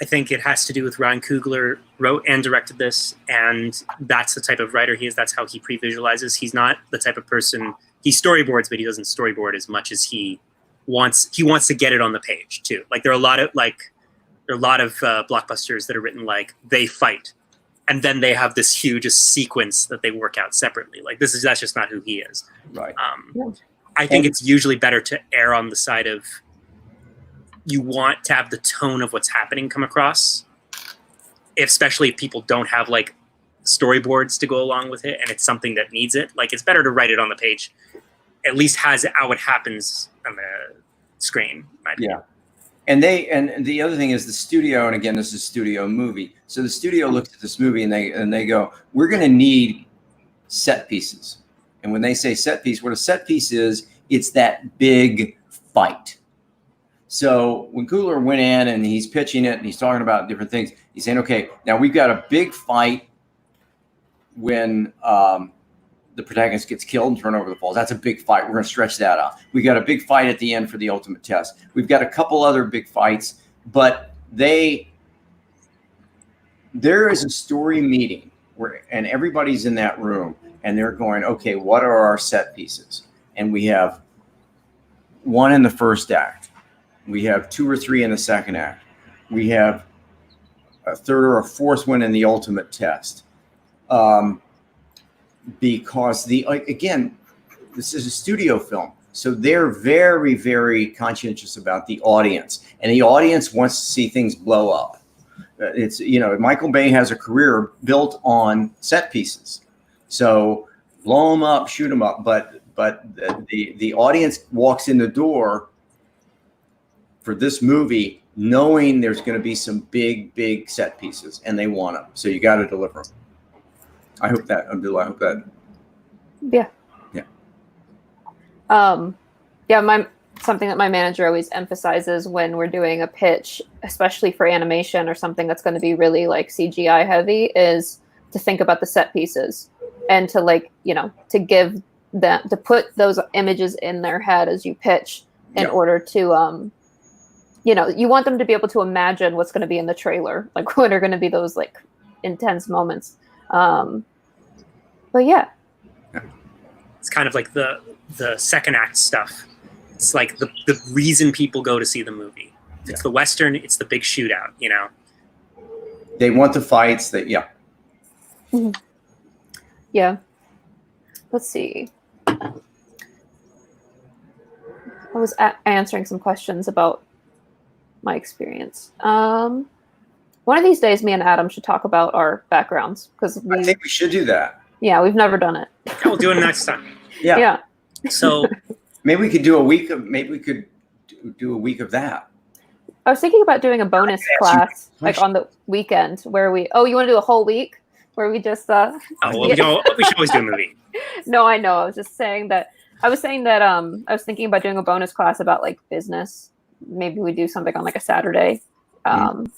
I think it has to do with Ryan Coogler wrote and directed this, and that's the type of writer he is. That's how he pre-visualizes. He's not the type of person, he storyboards, but he doesn't storyboard as much as he wants to get it on the page too. Like there are a lot of blockbusters that are written like they fight, and then they have this huge sequence that they work out separately. Like that's just not who he is. Right. I think it's usually better to err on the side of you want to have the tone of what's happening come across, especially if people don't have like storyboards to go along with it and it's something that needs it. Like it's better to write it on the page, at least has it how it happens on the screen. Yeah. And the other thing is the studio, and again, this is a studio movie. So the studio looks at this movie and they go, we're going to need set pieces. And when they say set piece, what a set piece is, it's that big fight. So when Coogler went in and he's pitching it and he's talking about different things, he's saying, okay, now we've got a big fight when the protagonist gets killed and thrown over the falls. That's a big fight. We're going to stretch that out. We got a big fight at the end for the ultimate test. We've got a couple other big fights, but there is a story meeting and everybody's in that room and they're going, okay, what are our set pieces? And we have one in the first act. We have 2 or 3 in the second act. We have a third or a fourth one in the ultimate test. Because again, this is a studio film. So they're very, very conscientious about the audience, and the audience wants to see things blow up. It's, Michael Bay has a career built on set pieces. So blow them up, shoot them up. But the audience walks in the door for this movie knowing there's going to be some big, big set pieces, and they want them. So you got to deliver them. I hope that, Abdullah, I hope that. Yeah. Yeah. Something that my manager always emphasizes when we're doing a pitch, especially for animation or something that's going to be really like CGI heavy, is to think about the set pieces and to to give them, to put those images in their head as you pitch in order to, you want them to be able to imagine what's going to be in the trailer, like what are going to be those like intense moments. But yeah, it's kind of like the second act stuff. It's like the reason people go to see the movie. If it's the Western, it's the big shootout, They want the fights Mm-hmm. Yeah. Let's see. I was answering some questions about my experience. One of these days, me and Adam should talk about our backgrounds because I think we should do that. Yeah, we've never done it. We'll do it next time. Yeah. So maybe we could do a week of. Maybe we could do a week of that. I was thinking about doing a bonus class like on the weekend where we. Oh, you want to do a whole week where we just? We should always do a movie. No, I know. I was just saying that. I was saying that. I was thinking about doing a bonus class about like business. Maybe we do something on like a Saturday. And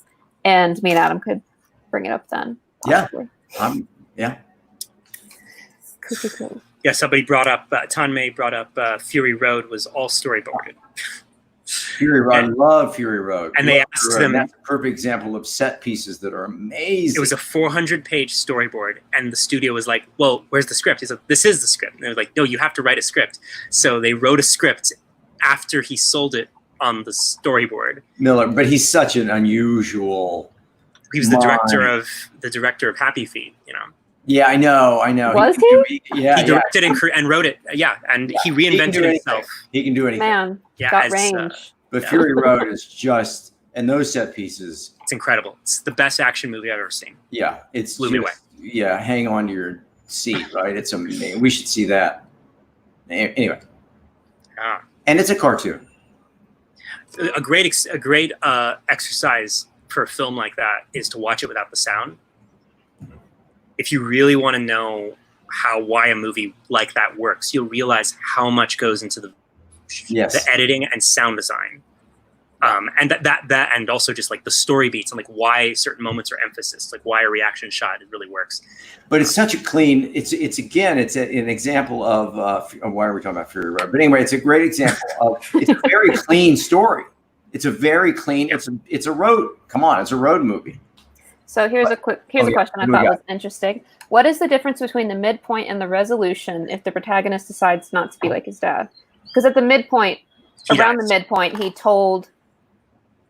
me and Adam could bring it up then. Possibly. Yeah. Cool. Yeah, somebody brought up, Tanmay brought up Fury Road was all storyboarded. Fury Road, I love Fury Road. And they asked them. That's a perfect example of set pieces that are amazing. It was a 400-page storyboard, and the studio was like, well, where's the script? He's like, this is the script. And they were like, no, you have to write a script. So they wrote a script after he sold it on the storyboard. Miller, but he's such an unusual. He was the director of Happy Feet, Yeah, I know. Was he? Yeah, he directed and wrote it. Yeah, and he reinvented himself. He can do anything. Man, got range. But Fury Road is just, and those set pieces. It's incredible. It's the best action movie I've ever seen. Yeah, it's blew me away. Yeah, hang on to your seat, right? It's amazing. We should see that. Anyway. And it's a cartoon. A great exercise for a film like that is to watch it without the sound. If you really want to know why a movie like that works, you'll realize how much goes into the editing and sound design. And that and also just like the story beats and like why certain moments are emphasis, like why a reaction shot, it really works. But it's such a clean, it's an example of why are we talking about Fury Road? But anyway, it's a great example of, it's a very clean story. It's a very clean, it's a road, come on, it's a road movie. So here's a question I thought was interesting. What is the difference between the midpoint and the resolution if the protagonist decides not to be like his dad? Because at the midpoint, around the midpoint,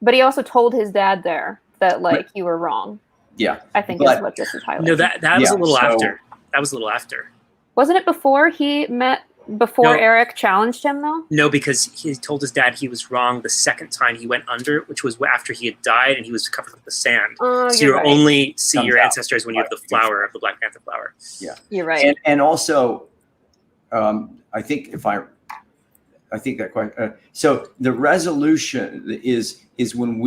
but he also told his dad there that like you were wrong. Yeah. I think is what this is highlighting. No, that was a little after. That was a little after. Wasn't it before he met? Before Eric challenged him, though? No, because he told his dad he was wrong the second time he went under, which was after he had died and he was covered with the sand. Oh, so you only see your ancestors when you have the flower of the Black Panther flower. Yeah, you're right. And also, I think that quite. So the resolution is when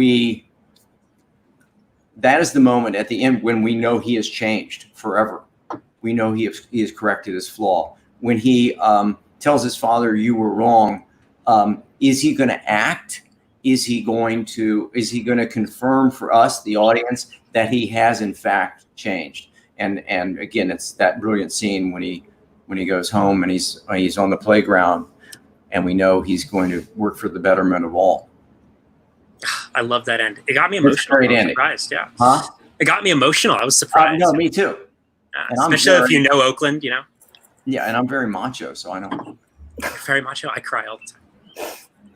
that is the moment at the end when we know he has changed forever. We know he has corrected his flaw. When he tells his father, "You were wrong," is he going to act? Is he going to confirm for us, the audience, that he has in fact changed? And again, it's that brilliant scene when he goes home and he's on the playground, and we know he's going to work for the betterment of all. I love that end. It got me emotional. I was surprised. Yeah. Huh? It got me emotional. I was surprised. No, me too. Especially if you know Oakland, you know. Yeah, and I'm very macho, so I don't. Very macho. I cry all the time.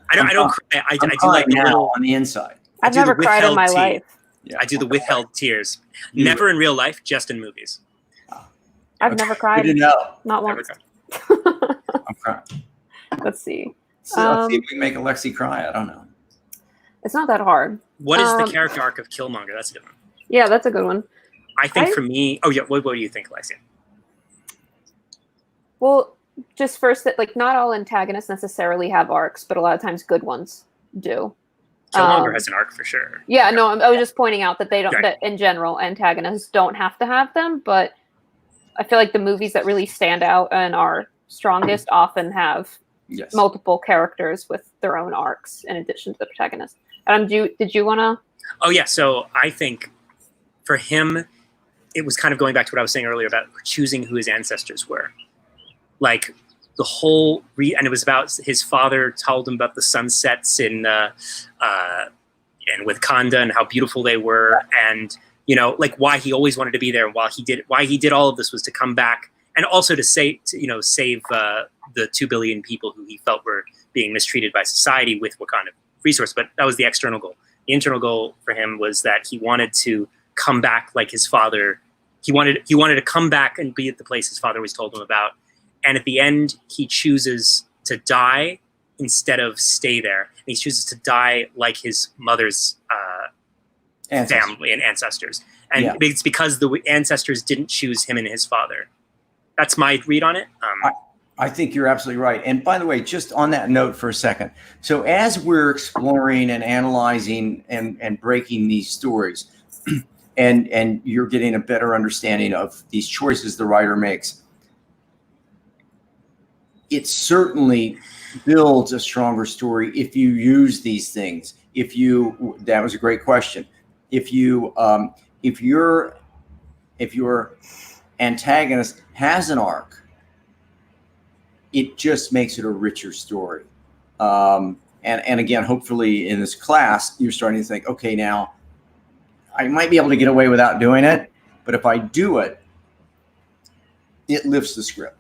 I don't cry. I do like now little, on the inside. I've never cried in my life. Yeah. I do the withheld tears. Never in real life, just in movies. I've never cried. Good to know. Not once. I'm crying. Let's see. Let's see if we can make Alexie cry. I don't know. It's not that hard. What is the character arc of Killmonger? That's a good one. Yeah, that's a good one. I think for me, what do you think, Alexia? Well, just first that like not all antagonists necessarily have arcs, but a lot of times good ones do. Killmonger has an arc for sure. Yeah, no, I was just pointing out that they don't. That in general, antagonists don't have to have them, but I feel like the movies that really stand out and are strongest often have multiple characters with their own arcs in addition to the protagonist. Did you want to? Oh yeah, so I think for him, it was kind of going back to what I was saying earlier about choosing who his ancestors were. Like the whole, and it was about his father told him about the sunsets in Wakanda and how beautiful they were, and like why he always wanted to be there, and why he did all of this was to come back and also to save the 2 billion people who he felt were being mistreated by society with Wakanda resource. But that was the external goal. The internal goal for him was that he wanted to come back like his father. He wanted to come back and be at the place his father always told him about. And at the end, he chooses to die instead of stay there. And he chooses to die like his mother's family and ancestors. And it's because the ancestors didn't choose him and his father. That's my read on it. I think you're absolutely right. And by the way, just on that note for a second. So as we're exploring and analyzing and breaking these stories, and you're getting a better understanding of these choices the writer makes, it certainly builds a stronger story if you use these things. That was a great question. If your antagonist has an arc, it just makes it a richer story. And again, hopefully in this class, you're starting to think, okay, now I might be able to get away without doing it, but if I do it, it lifts the script.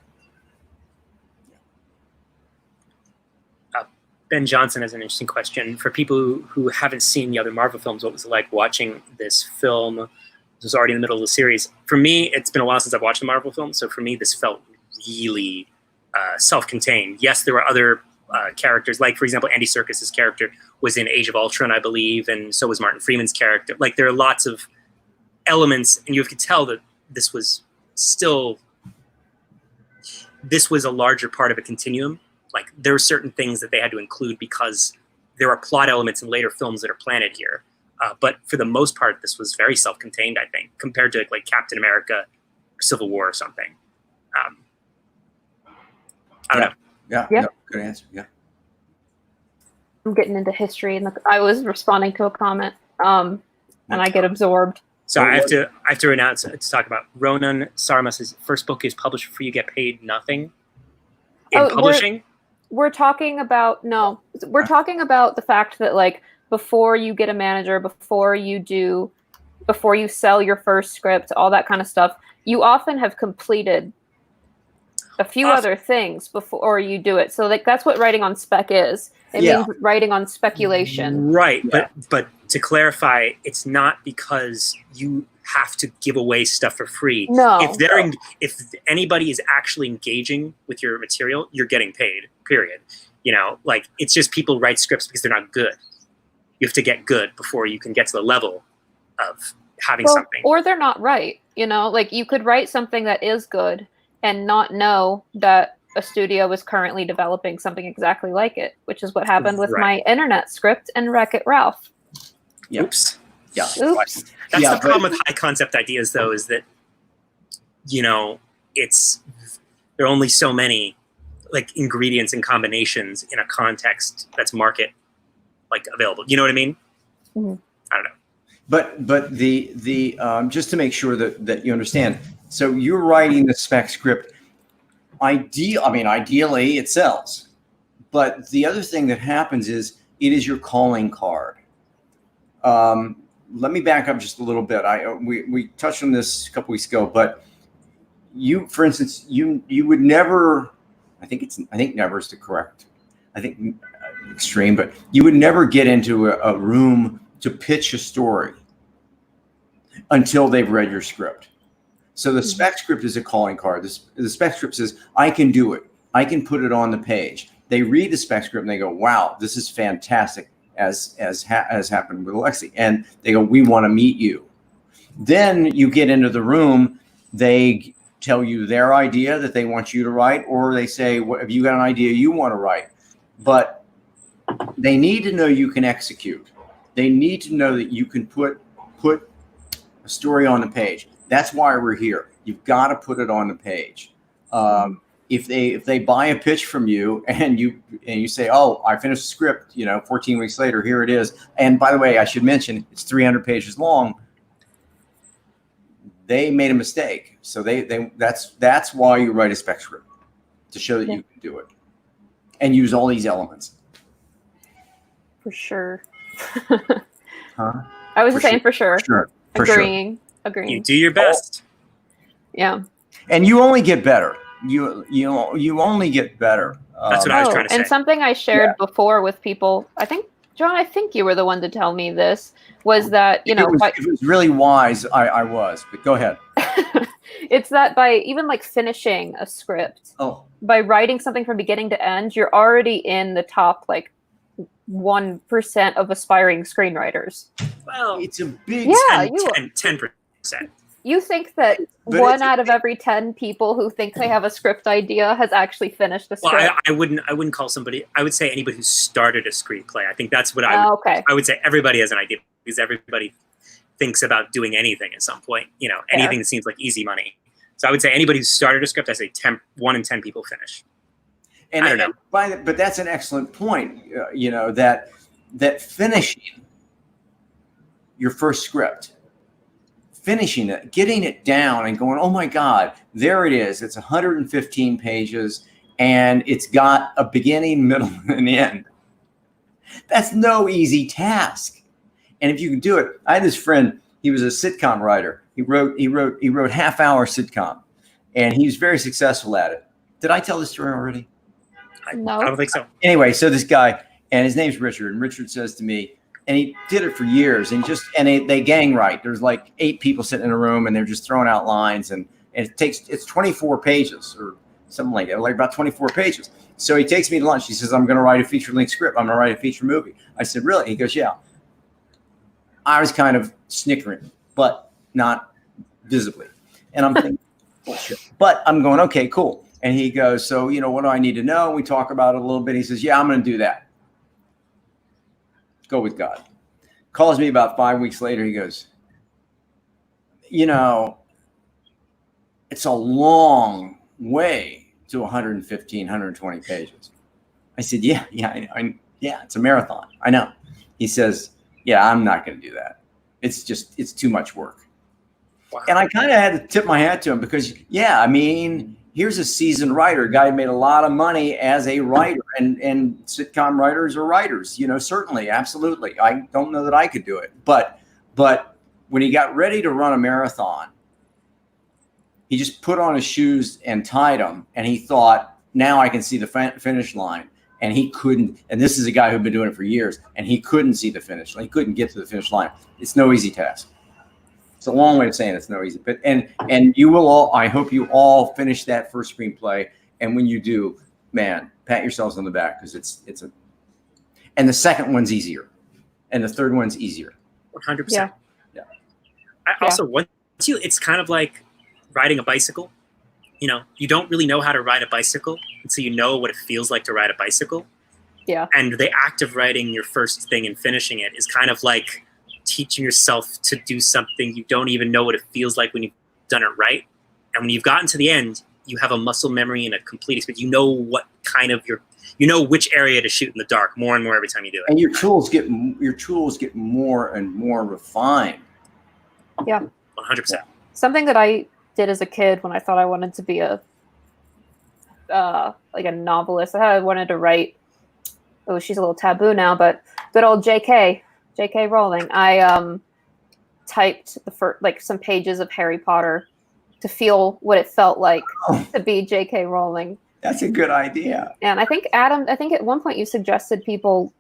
Ben Johnson has an interesting question. For people who haven't seen the other Marvel films, what was it like watching this film? This was already in the middle of the series. For me, it's been a while since I've watched a Marvel film, so for me, this felt really self-contained. Yes, there were other characters, like, for example, Andy Serkis's character was in Age of Ultron, I believe, and so was Martin Freeman's character. Like, there are lots of elements, and you could tell that this was a larger part of a continuum. Like, there are certain things that they had to include because there are plot elements in later films that are planted here. But for the most part, this was very self-contained, I think, compared to like Captain America, or Civil War, or something. I don't know. Yeah. Yeah. No, good answer. Yeah. I'm getting into history, and I was responding to a comment, and I get absorbed. So I have to announce to talk about Ronan Sarmas's first book is published for free. You get paid nothing in publishing. We're talking about the fact that like before you get a manager, before you sell your first script, all that kind of stuff, you often have completed a few other things before you do it. So like that's what writing on spec is. It means writing on speculation. Right. Yeah. But to clarify, it's not because you have to give away stuff for free. No. If anybody is actually engaging with your material, you're getting paid, period. You know, like it's just people write scripts because they're not good. You have to get good before you can get to the level of having something. Or they're not right. You know, like you could write something that is good and not know that a studio is currently developing something exactly like it, which is what happened with my internet script and Wreck-It Ralph. Yeah. Oops. Yeah. Oops. That's the problem with high concept ideas, though, is that, you know, there are only so many like ingredients and combinations in a context that's market like available. You know what I mean? Mm-hmm. I don't know. But the just to make sure that you understand. So you're writing the spec script. Ideally it sells, but the other thing that happens is it is your calling card. Let me back up just a little bit. We touched on this a couple weeks ago, but you, for instance, you would never. I think never is the correct. I think extreme, but you would never get into a room to pitch a story until they've read your script. So the spec script is a calling card. The spec script says, I can do it. I can put it on the page. They read the spec script and they go, wow, this is fantastic, as happened with Alexie. And they go, we want to meet you. Then you get into the room, they tell you their idea that they want you to write, or they say, what, have you got an idea you want to write? But they need to know you can execute. They need to know that you can put a story on the page. That's why we're here. You've got to put it on the page. If they buy a pitch from you and you say, oh, I finished the script, 14 weeks later, here it is. And by the way, I should mention it's 300 pages long. They made a mistake. So that's why you write a spec script, to show that you can do it and use all these elements. For sure. Huh? I was saying for sure. Agreeing. You do your best. Yeah. And you only get better. You only get better. That's what I was trying to say. And something I shared before with people, I think, John, I think you were the one to tell me this, was that, it was really wise. I was, but go ahead. It's that by even like finishing a script, by writing something from beginning to end, you're already in the top like 1% of aspiring screenwriters. Well, it's a big 10%. You think that one out of every 10 people who think they have a script idea has actually finished a script? Well, I wouldn't call somebody. I would say anybody who started a screenplay. I think that's what I would. Okay. I would say everybody has an idea because everybody thinks about doing anything at some point. Anything that seems like easy money. So I would say anybody who started a script, I say 1 in 10 people finish. And I don't know. But that's an excellent point. That finishing your first script, finishing it, getting it down and going, oh my God, there it is. It's 115 pages and it's got a beginning, middle, and end. That's no easy task. And if you can do it, I had this friend, he was a sitcom writer. He wrote half-hour sitcom and he was very successful at it. Did I tell this story already? No. I don't think so. Anyway, so this guy, and his name's Richard, and Richard says to me, and he did it for years, and they gang write. There's like 8 people sitting in a room, and they're just throwing out lines, and it's 24 pages or something like that, like about 24 pages. So he takes me to lunch. He says, I'm going to write a feature-length script. I'm going to write a feature movie. I said, really? He goes, yeah. I was kind of snickering, but not visibly. And I'm thinking, bullshit. But I'm going, okay, cool. And he goes, so, what do I need to know? We talk about it a little bit. He says, yeah, I'm going to do that. Go with God. Calls me about 5 weeks later. He goes, you know, it's a long way to 115, 120 pages. I said, yeah, it's a marathon. I know. He says, yeah, I'm not going to do that. It's too much work. Wow. And I kind of had to tip my hat to him because, yeah, I mean, here's a seasoned writer, a guy who made a lot of money as a writer, and sitcom writers are writers, you know, certainly, absolutely. I don't know that I could do it. But when he got ready to run a marathon, he just put on his shoes and tied them, and he thought, now I can see the finish line. And he couldn't, and this is a guy who'd been doing it for years, and he couldn't see the finish line. He couldn't get to the finish line. It's no easy task. It's a long way of saying it's no easy, but and you will all, I hope you all finish that first screenplay. And when you do, man, pat yourselves on the back, because and the second one's easier. And the third one's easier. 100%. Yeah. Also, once it's kind of like riding a bicycle. You know, you don't really know how to ride a bicycle until you know what it feels like to ride a bicycle. Yeah. And the act of writing your first thing and finishing it is kind of like teaching yourself to do something you don't even know what it feels like when you've done it right. And when you've gotten to the end, you have a muscle memory and a complete experience. You know what kind of you know which area to shoot in the dark more and more every time you do it. And your tools get more and more refined. Yeah. 100%. Something that I did as a kid when I thought I wanted to be a novelist. I wanted to write. Oh, she's a little taboo now, but good old J.K. Rowling. I typed some pages of Harry Potter to feel what it felt like to be J.K. Rowling. That's a good idea. And I think Adam, at one point you suggested people.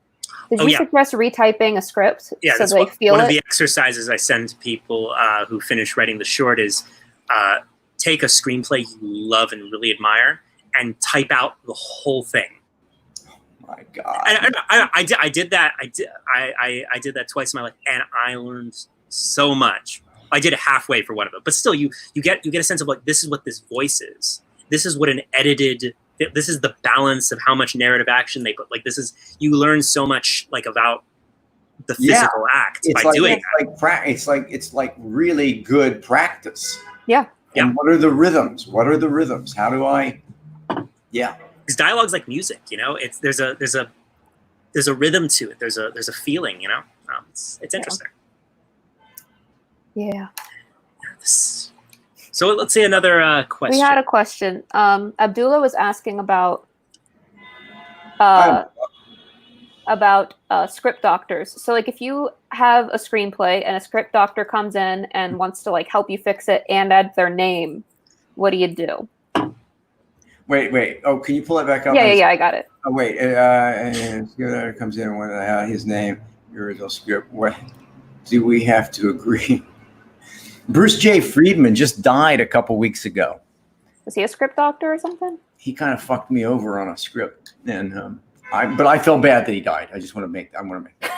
Did you suggest retyping a script so they feel it? One of the exercises I send to people who finish writing the short is take a screenplay you love and really admire and type out the whole thing. Oh my God! And I did that. I did that twice in my life, and I learned so much. I did it halfway for one of them, but still, you get a sense of like, this is what this voice is. This is what an edited. This is the balance of how much narrative action they put. Like, you learn so much like about the physical act by doing that. It's like really good practice. Yeah. And what are the rhythms? How do I? Yeah. Because dialogue's like music, you know. There's a rhythm to it. There's a feeling, you know. It's interesting. Yeah. So let's see another question. We had a question. Abdullah was asking about script doctors. So like if you have a screenplay and a script doctor comes in and wants to like help you fix it and add their name, what do you do? Wait. Oh, can you pull that back up? Yeah, I got it. Oh, wait. Script comes in and his name, your original script. What do we have to agree? Bruce J. Friedman just died a couple weeks ago. Was he a script doctor or something? He kind of fucked me over on a script, and but I felt bad that he died. I want to make that.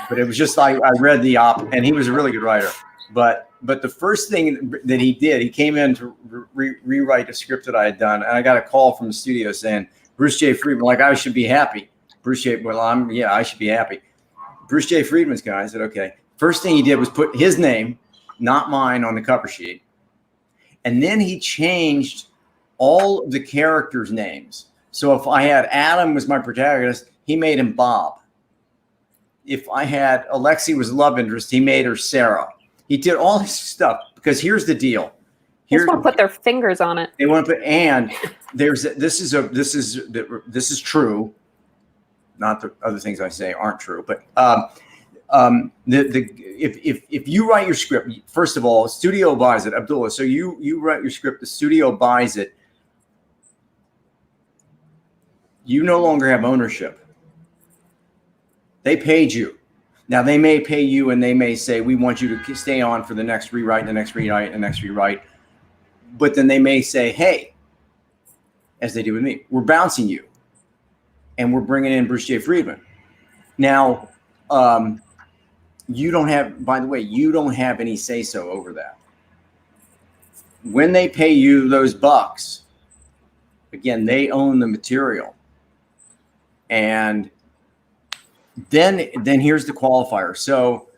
But it was just I read the op, and he was a really good writer. But the first thing that he did, he came in to rewrite a script that I had done, and I got a call from the studio saying Bruce J. Friedman, like I should be happy. Bruce J. Well, I should be happy. Bruce J. Friedman's guy. I said, okay. First thing he did was put his name, not mine, on the cover sheet, and then he changed all of the characters' names. So if I had Adam was my protagonist, he made him Bob. If I had Alexie was love interest, he made her Sarah. He did all this stuff because here's the deal. They just want to put their fingers on it. They want to put, and this is true. Not the other things I say aren't true, but if you write your script, first of all, studio buys it, Abdullah. So you write your script, the studio buys it. You no longer have ownership. They paid you. Now they may pay you and they may say, we want you to stay on for the next rewrite, and the next rewrite, and the next rewrite. But then they may say, hey, as they do with me, we're bouncing you and we're bringing in Bruce J. Friedman. Now, you don't have, by the way, you don't have any say-so over that. When they pay you those bucks, again, they own the material. And then here's the qualifier. So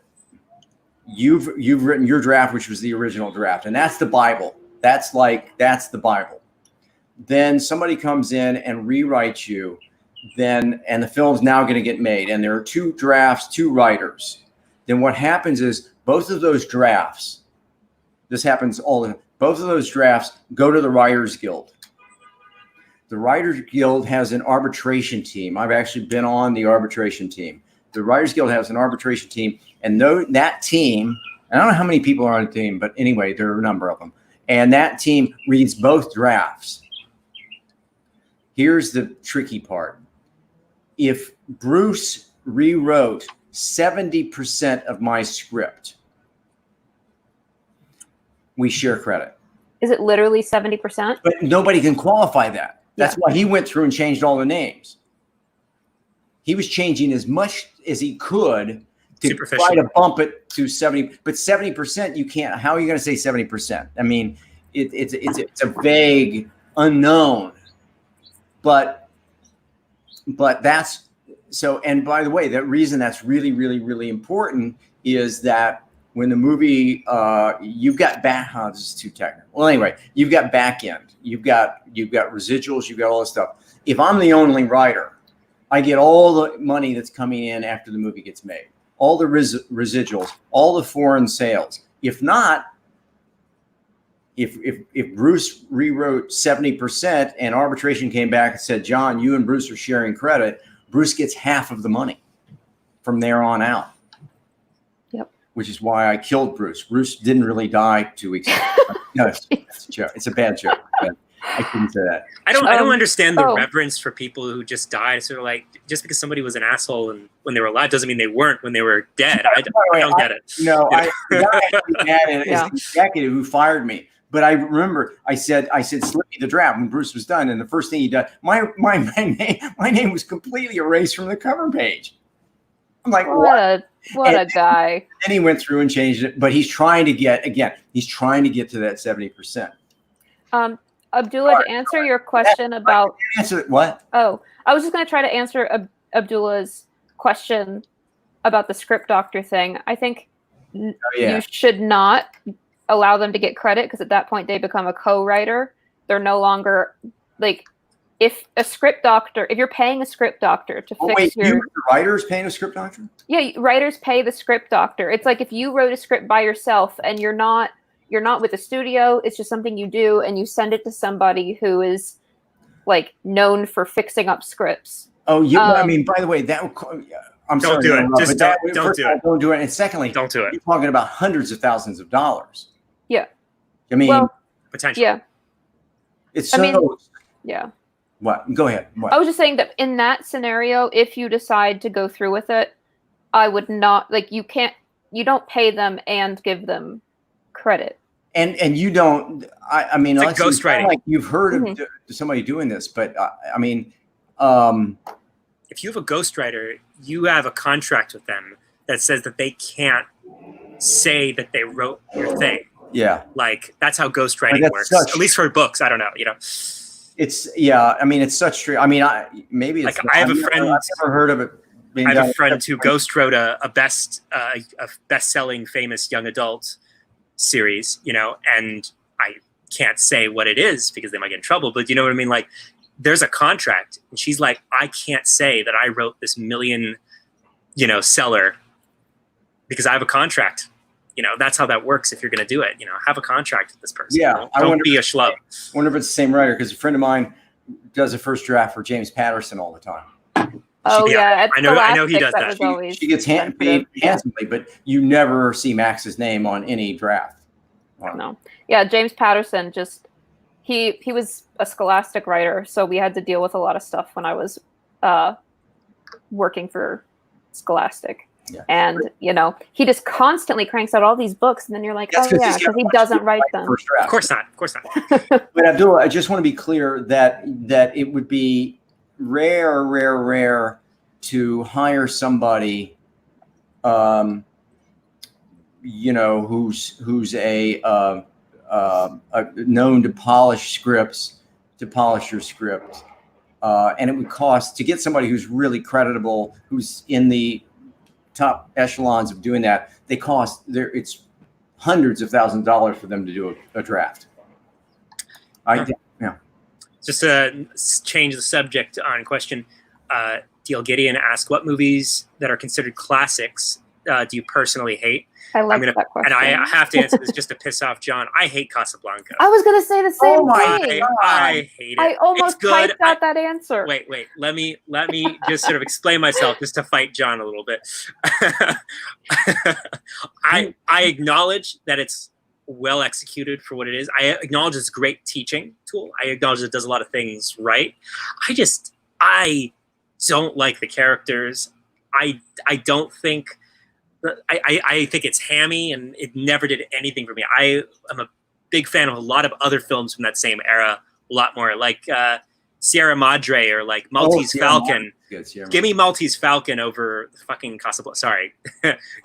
you've written your draft, which was the original draft, and that's the Bible. That's the Bible. Then somebody comes in and rewrites you, and the film's now going to get made, and there are 2 drafts, 2 writers. Then what happens is both of those drafts, this happens all the time, both of those drafts go to the Writers Guild. The Writers Guild has an arbitration team. I've actually been on the arbitration team. The Writers Guild has an arbitration team, and that team, I don't know how many people are on the team, but anyway, there are a number of them. And that team reads both drafts. Here's the tricky part. If Bruce rewrote 70% of my script, we share credit. Is it literally 70%? But nobody can qualify that. That's why he went through and changed all the names. He was changing as much as he could to try to bump it to 70. But 70%, you can't. How are you going to say 70%? I mean, it's a vague unknown. But that's so. And by the way, the reason that's really, really, really important is that when the movie, you've got back. Oh, this is too technical. Well, anyway, you've got back end. You've got residuals. You've got all this stuff. If I'm the only writer, I get all the money that's coming in after the movie gets made, all the residuals, all the foreign sales. If not, if Bruce rewrote 70% and arbitration came back and said, John, you and Bruce are sharing credit, Bruce gets half of the money from there on out. Yep. Which is why I killed Bruce. Bruce didn't really die 2 weeks ago. No, it's a joke. It's a bad joke. I couldn't say that. I don't understand the reverence for people who just died. Sort of like, just because somebody was an asshole and when they were alive doesn't mean they weren't when they were dead. I don't get it. No, the guy mad is the executive who fired me. But I remember I said, slip me the draft when Bruce was done. And the first thing he did, my name was completely erased from the cover page. I'm like, what a guy. Then he went through and changed it. But he's trying to get to that 70%. Abdullah, to answer your question about answer what? Oh, I was just going to try to answer Abdullah's question about the script doctor thing. I think you should not allow them to get credit because at that point they become a co-writer. They're no longer like if you're paying a script doctor to fix the writer's paying a script doctor? Yeah, writers pay the script doctor. It's like if you wrote a script by yourself and you're not with a studio, it's just something you do and you send it to somebody who is like known for fixing up scripts. Oh, I mean, by the way, I'm sorry. Don't do it. Just don't do it. Don't do it. And secondly, don't do it. You're talking about hundreds of thousands of dollars. Yeah. I mean, potentially. Yeah. It's so. Yeah. What? Go ahead. What? I was just saying that in that scenario, if you decide to go through with it, I would not you don't pay them and give them credit. And you don't. I mean, it's like ghostwriting. Like you've heard of somebody doing this, but I mean, if you have a ghostwriter, you have a contract with them that says that they can't say that they wrote your thing. Yeah, like that's how ghostwriting works. At least for books, I don't know. It's I mean, it's such true. I mean, maybe it's like I have a friend. I've never heard of it. I have a friend who ghost wrote a best-selling famous young adult series, and I can't say what it is because they might get in trouble, but you know what I mean? Like there's a contract and she's like, I can't say that I wrote this million, seller because I have a contract. That's how that works. If you're going to do it, have a contract with this person. Yeah. Don't be a schlub. I wonder if it's the same writer because a friend of mine does a first draft for James Patterson all the time. I know he does that. She gets paid handsomely, but you never see Max's name on any draft. No. Yeah, James Patterson he was a Scholastic writer, so we had to deal with a lot of stuff when I was working for Scholastic. Yeah. And he just constantly cranks out all these books, and then you're like, because he doesn't write them. Of course not. But Abdullah, I just want to be clear that it would be rare to hire somebody who's a known to polish your script, and it would cost to get somebody who's really creditable, who's in the top echelons of doing that, it's hundreds of thousands of dollars for them to do a draft. Just to change the subject on question, D.L. Gideon asked, what movies that are considered classics do you personally hate? I like that question. And I have to answer this just to piss off John. I hate Casablanca. I was going to say the same thing. I hate it. I almost typed out that answer. Wait. Let me just sort of explain myself just to fight John a little bit. I acknowledge that it's well executed for what it is. I acknowledge it's a great teaching tool. I acknowledge it does a lot of things right. I don't like the characters. I don't think... I think it's hammy, and it never did anything for me. I am a big fan of a lot of other films from that same era, a lot more, like Sierra Madre or like Maltese Falcon. Give me Maltese Falcon over fucking Casablanca. Sorry,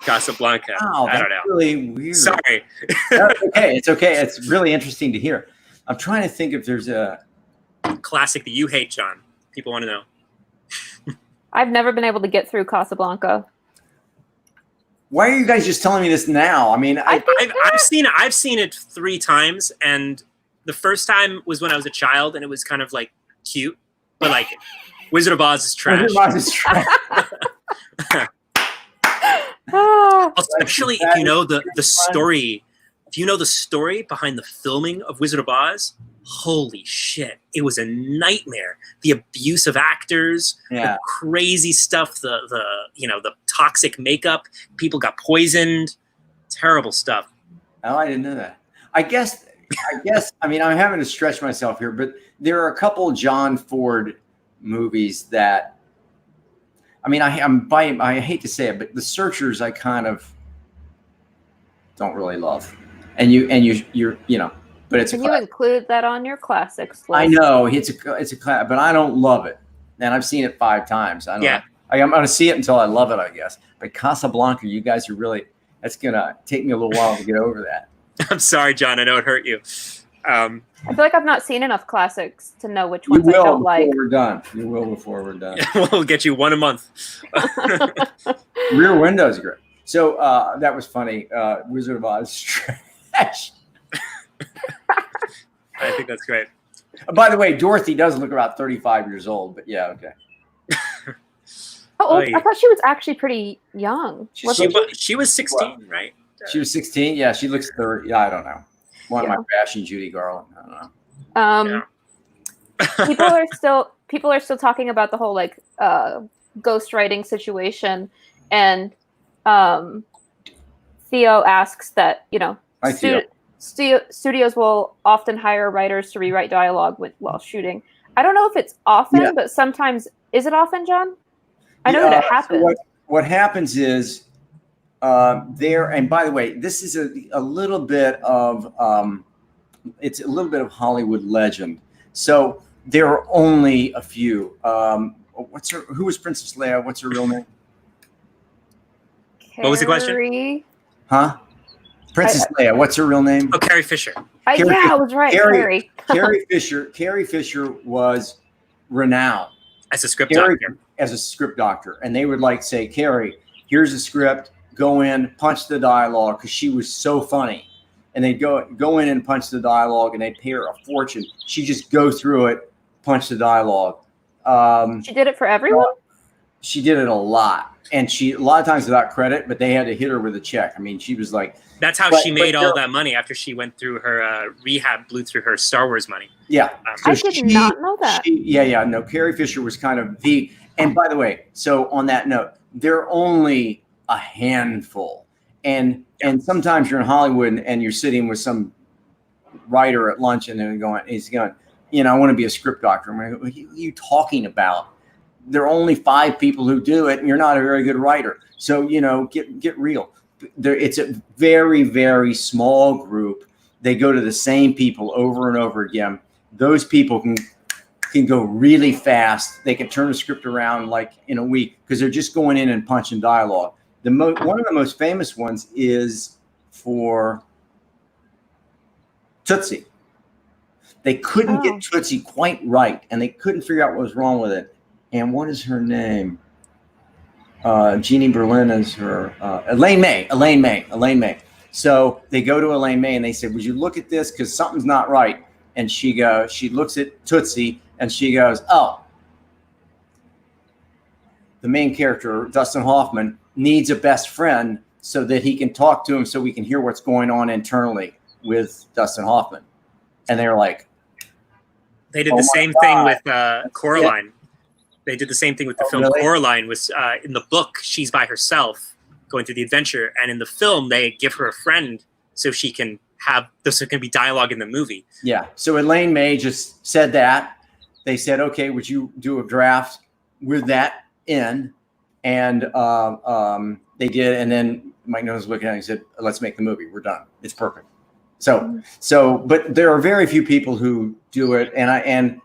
Casablanca. Wow, I don't know. Really weird. Sorry. Okay, it's okay. It's really interesting to hear. I'm trying to think if there's a classic that you hate, John. People want to know. I've never been able to get through Casablanca. Why are you guys just telling me this now? I mean, I've seen it 3 times, and the first time was when I was a child, and it was kind of like cute, but like Wizard of Oz is trash. Wizard of Oz is trash. Especially if you know the story. If you know the story behind the filming of Wizard of Oz, holy shit, it was a nightmare. The abuse of actors, the crazy stuff, the toxic makeup, people got poisoned, terrible stuff. Oh, I didn't know that. I guess, I mean, I'm having to stretch myself here, but there are a couple John Ford movies that, I mean, I hate to say it, but The Searchers I kind of don't really love. And you're but it's Can you include that on your classics list? I know it's a class, but I don't love it, and I've seen it 5 times. I don't know. I'm going to see it until I love it, I guess. But Casablanca, you guys are really, that's going to take me a little while to get over that. I'm sorry, John. I know it hurt you. I feel like I've not seen enough classics to know which ones I don't like. We're done. You will before we're done. We'll get you 1 a month. Rear Window's great. So that was funny. Wizard of Oz trash. I think that's great. By the way, Dorothy does look about 35 years old, but yeah, okay. Oh, I thought she was actually pretty young. She was 16, right? She was 16. Yeah, she looks 30. Yeah, I don't know. One of my bashing Judy Garland. I don't know. People are still talking about the whole like ghostwriting situation, and Theo asks that studios will often hire writers to rewrite dialogue while shooting. I don't know if it's often, but sometimes. Is it often, John? I know that it happens. So what happens is and by the way, this is a little bit of it's a little bit of Hollywood legend. So there are only a few. Who was Princess Leia? What's her real name? What was the question? Huh? Princess Leia. What's her real name? Oh, Carrie Fisher. I was right. Carrie. Carrie Fisher was renowned as a script doctor. As a script doctor, and they would say, Carrie, here's a script. Go in, punch the dialogue, because she was so funny. And they'd go in and punch the dialogue, and they'd pay her a fortune. She'd just go through it, punch the dialogue. She did it for everyone? She did it a lot. And a lot of times without credit, but they had to hit her with a check. I mean, she was like... That's how she made all that money after she went through her rehab, blew through her Star Wars money. Yeah. I did not know that. No, Carrie Fisher was kind of the... And by the way, so on that note, there are only a handful. And sometimes you're in Hollywood and you're sitting with some writer at lunch and he's going, I want to be a script doctor. I'm like, what are you talking about? There are only 5 people who do it, and you're not a very good writer. So, get real. It's a very, very small group. They go to the same people over and over again. Those people can go really fast. They can turn the script around like in a week because they're just going in and punching dialogue. One of the most famous ones is for Tootsie. They couldn't get Tootsie quite right, and they couldn't figure out what was wrong with it. And what is her name? Jeannie Berlin is her, Elaine May. So they go to Elaine May and they say, would you look at this? Because something's not right. And she looks at Tootsie and she goes, oh, the main character, Dustin Hoffman, needs a best friend so that he can talk to him so we can hear what's going on internally with Dustin Hoffman. And they're like, they did the same thing with Coraline. They did the same thing with the film. Really? Coraline was in the book, she's by herself going through the adventure. And in the film, they give her a friend so she can have, this can be dialogue in the movie. Yeah. So Elaine May just said that. They said, okay, would you do a draft with that in? And they did. And then Mike Nolan was looking at it and he said, let's make the movie. We're done. It's perfect. So, but there are very few people who do it. And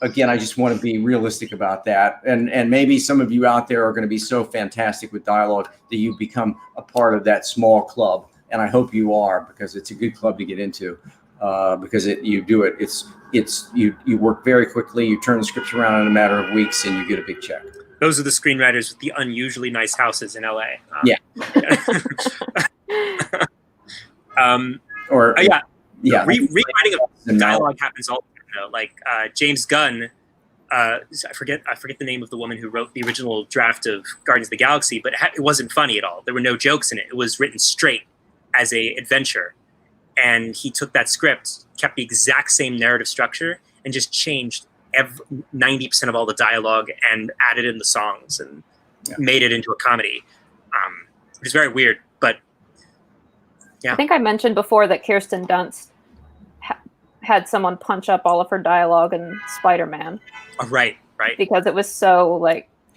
again, I just want to be realistic about that. And maybe some of you out there are going to be so fantastic with dialogue that you become a part of that small club. And I hope you are, because it's a good club to get into, because you work very quickly. You turn the scripts around in a matter of weeks and you get a big check. Those are the screenwriters with the unusually nice houses in LA. Yeah. Rewriting of dialogue happens all the time, though. Like James Gunn, I forget the name of the woman who wrote the original draft of Guardians of the Galaxy, but it wasn't funny at all. There were no jokes in it. It was written straight as a adventure, and he took that script, kept the exact same narrative structure, and just changed 90% of all the dialogue and added in the songs and made it into a comedy. It was very weird, but. Yeah. I think I mentioned before that Kirsten Dunst had someone punch up all of her dialogue in Spider-Man. Oh, right. Because it was so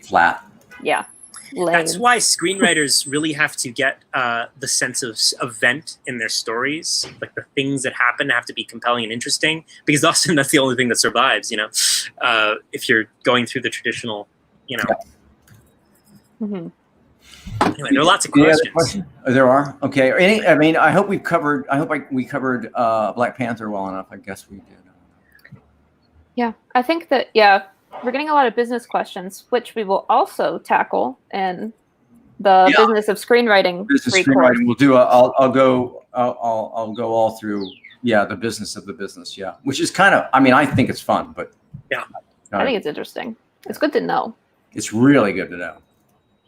flat. Yeah. Lame. That's why screenwriters really have to get the sense of event in their stories. Like the things that happen have to be compelling and interesting, because often that's the only thing that survives, if you're going through the traditional, Mm-hmm. Anyway, there are lots of questions. There are. Okay. I hope we covered Black Panther well enough. I guess we did. Yeah, I think that we're getting a lot of business questions, which we will also tackle in the business of screenwriting. Screenwriting. We'll do. I'll go all through. Yeah, the business of the business. Yeah, which is kind of. I think it's fun, but I think it's interesting. It's good to know. It's really good to know.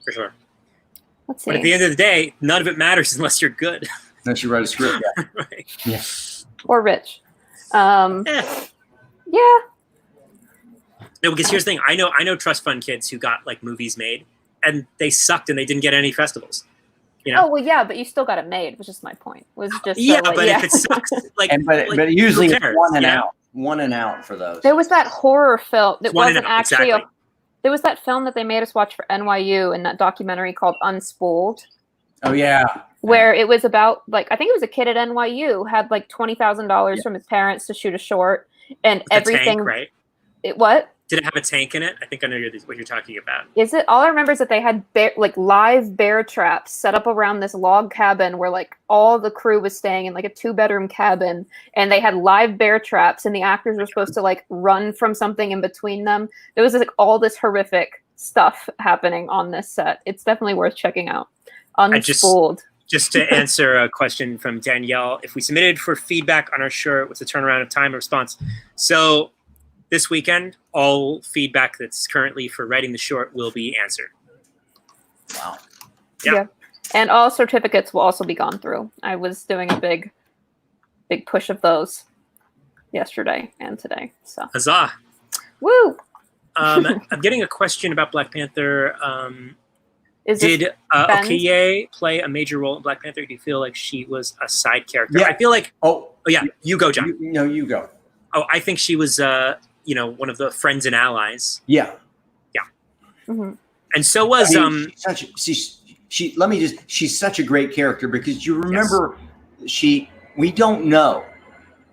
For sure. Let's see. But at the end of the day, none of it matters unless you're good. Unless you write a script. Yeah. Right. Yeah. Or rich. Yeah. No, because here's the thing. I know trust fund kids who got movies made, and they sucked and they didn't get any festivals. Oh well, yeah, but you still got it made. Was just my point. Was just if it sucks, but usually it's one and out for those. There was that horror film that wasn't actually there was that film that they made us watch for NYU in that documentary called Unspooled. Oh yeah. Where it was about I think it was a kid at NYU had $20,000 from his parents to shoot a short, and with everything. Tank, right? What? Did it have a tank in it? I think I know what you're talking about. Is it? All I remember is that they had live bear traps set up around this log cabin where all the crew was staying in a 2-bedroom cabin, and they had live bear traps, and the actors were supposed to run from something in between them. There was all this horrific stuff happening on this set. It's definitely worth checking out. Unspooled. Just to answer a question from Danielle, if we submitted for feedback on our shirt, what's the turnaround of time of response? So this weekend, all feedback that's currently for writing the short will be answered. Wow. Yeah. And all certificates will also be gone through. I was doing a big push of those yesterday and today. So huzzah. Woo! I'm getting a question about Black Panther. Did Okoye play a major role in Black Panther? Do you feel like she was a side character? Yeah. I feel like... Oh yeah. You go, John. You go. Oh, I think she was... one of the friends and allies. Yeah. Mm-hmm. And so was she's such a great character, because you remember we don't know,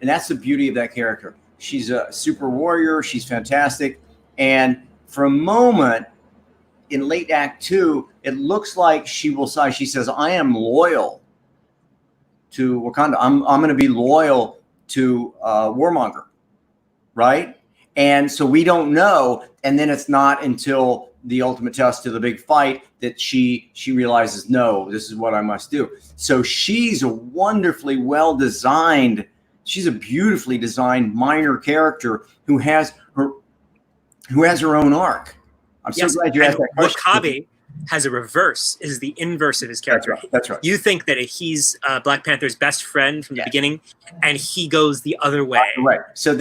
and that's the beauty of that character. She's a super warrior. She's fantastic, and for a moment in late Act 2, it looks like she will say, she says, "I am loyal to Wakanda. I'm going to be loyal to Warmonger," right? And so we don't know. And then it's not until the ultimate test to the big fight that she realizes, no, this is what I must do. So she's a wonderfully well designed. She's a beautifully designed minor character who has her own arc. I'm so glad you asked that question. Wakabe has a reverse, is the inverse of his character. That's right. You think that he's Black Panther's best friend from the beginning, and he goes the other way. Right. So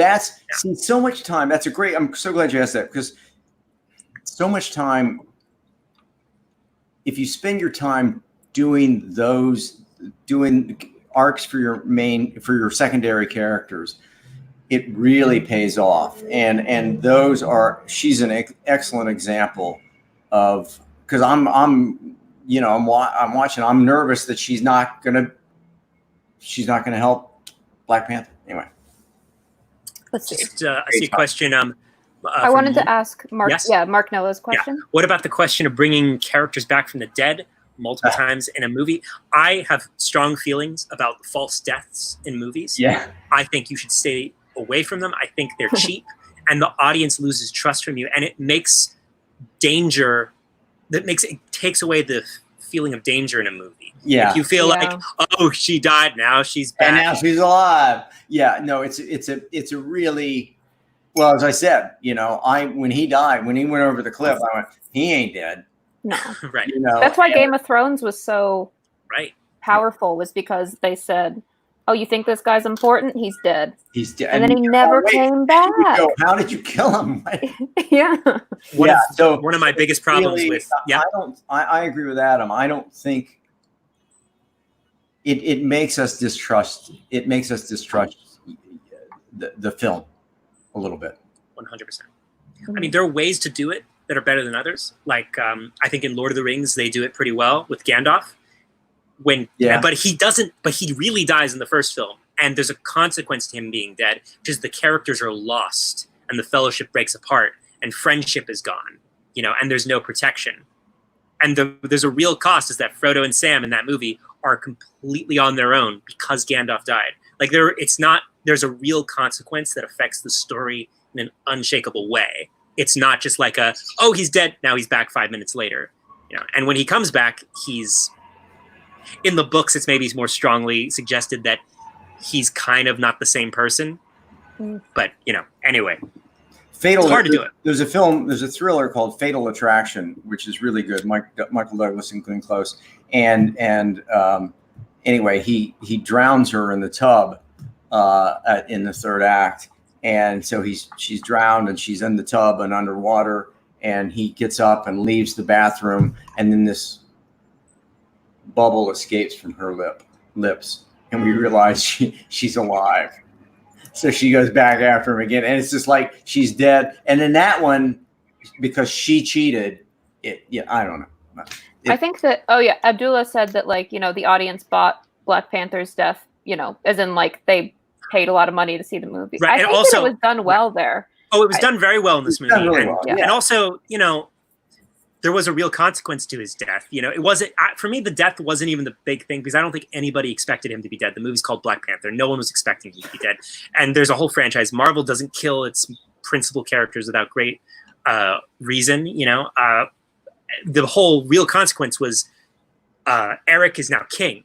see, so much time. That's a great, I'm so glad you asked that, because so much time, if you spend your time doing arcs for your secondary characters, it really pays off. And those she's an excellent example of, because I'm watching, I'm nervous that she's not gonna help Black Panther. Anyway. Let's see. I see a question. I wanted to ask Mark. Yes? Yeah, Mark Noah's question. Yeah. What about the question of bringing characters back from the dead multiple times in a movie? I have strong feelings about false deaths in movies. Yeah. I think you should stay away from them. I think they're cheap, and the audience loses trust from you, and it makes danger. It takes away the feeling of danger in a movie. Yeah. Like you feel like, oh, she died, now she's back. And now she's alive. Yeah. No, it's a really, well, as I said, when he died, when he went over the cliff, I went, he ain't dead. No. Right. That's why Game of Thrones was so right powerful, was because they said, oh, you think this guy's important? He's dead. He's dead. And then he never came back. How did you kill him? Yeah. One of my biggest problems with I agree with Adam. I don't think it makes us distrust. It makes us distrust the film a little bit. 100%. I mean, there are ways to do it that are better than others. Like I think in Lord of the Rings they do it pretty well with Gandalf. But he really dies in the first film, and there's a consequence to him being dead, which is the characters are lost and the fellowship breaks apart and friendship is gone, and there's no protection. And there's a real cost, is that Frodo and Sam in that movie are completely on their own because Gandalf died. Like there's a real consequence that affects the story in an unshakable way. It's not just like he's dead, now he's back 5 minutes later. And when he comes back, in the books, it's maybe more strongly suggested that he's kind of not the same person. But, anyway. It's hard to do it. There's a thriller called Fatal Attraction, which is really good. Michael Douglas and Glenn Close. And anyway, he drowns her in the tub in the third act. And so she's drowned and she's in the tub and underwater. And he gets up and leaves the bathroom. And then this bubble escapes from her lips, and we realize she's alive. So she goes back after him again, and it's just like she's dead. And in that one, because she cheated, I don't know. I think that Abdullah said that the audience bought Black Panther's death, as in they paid a lot of money to see the movie. Right. I think also, that it was done well there. Oh, it was done very well in this movie. Really well. And also, there was a real consequence to his death. It wasn't, for me, the death wasn't even the big thing, because I don't think anybody expected him to be dead. The movie's called Black Panther. No one was expecting him to be dead. And there's a whole franchise. Marvel doesn't kill its principal characters without great reason. The whole real consequence was Eric is now king.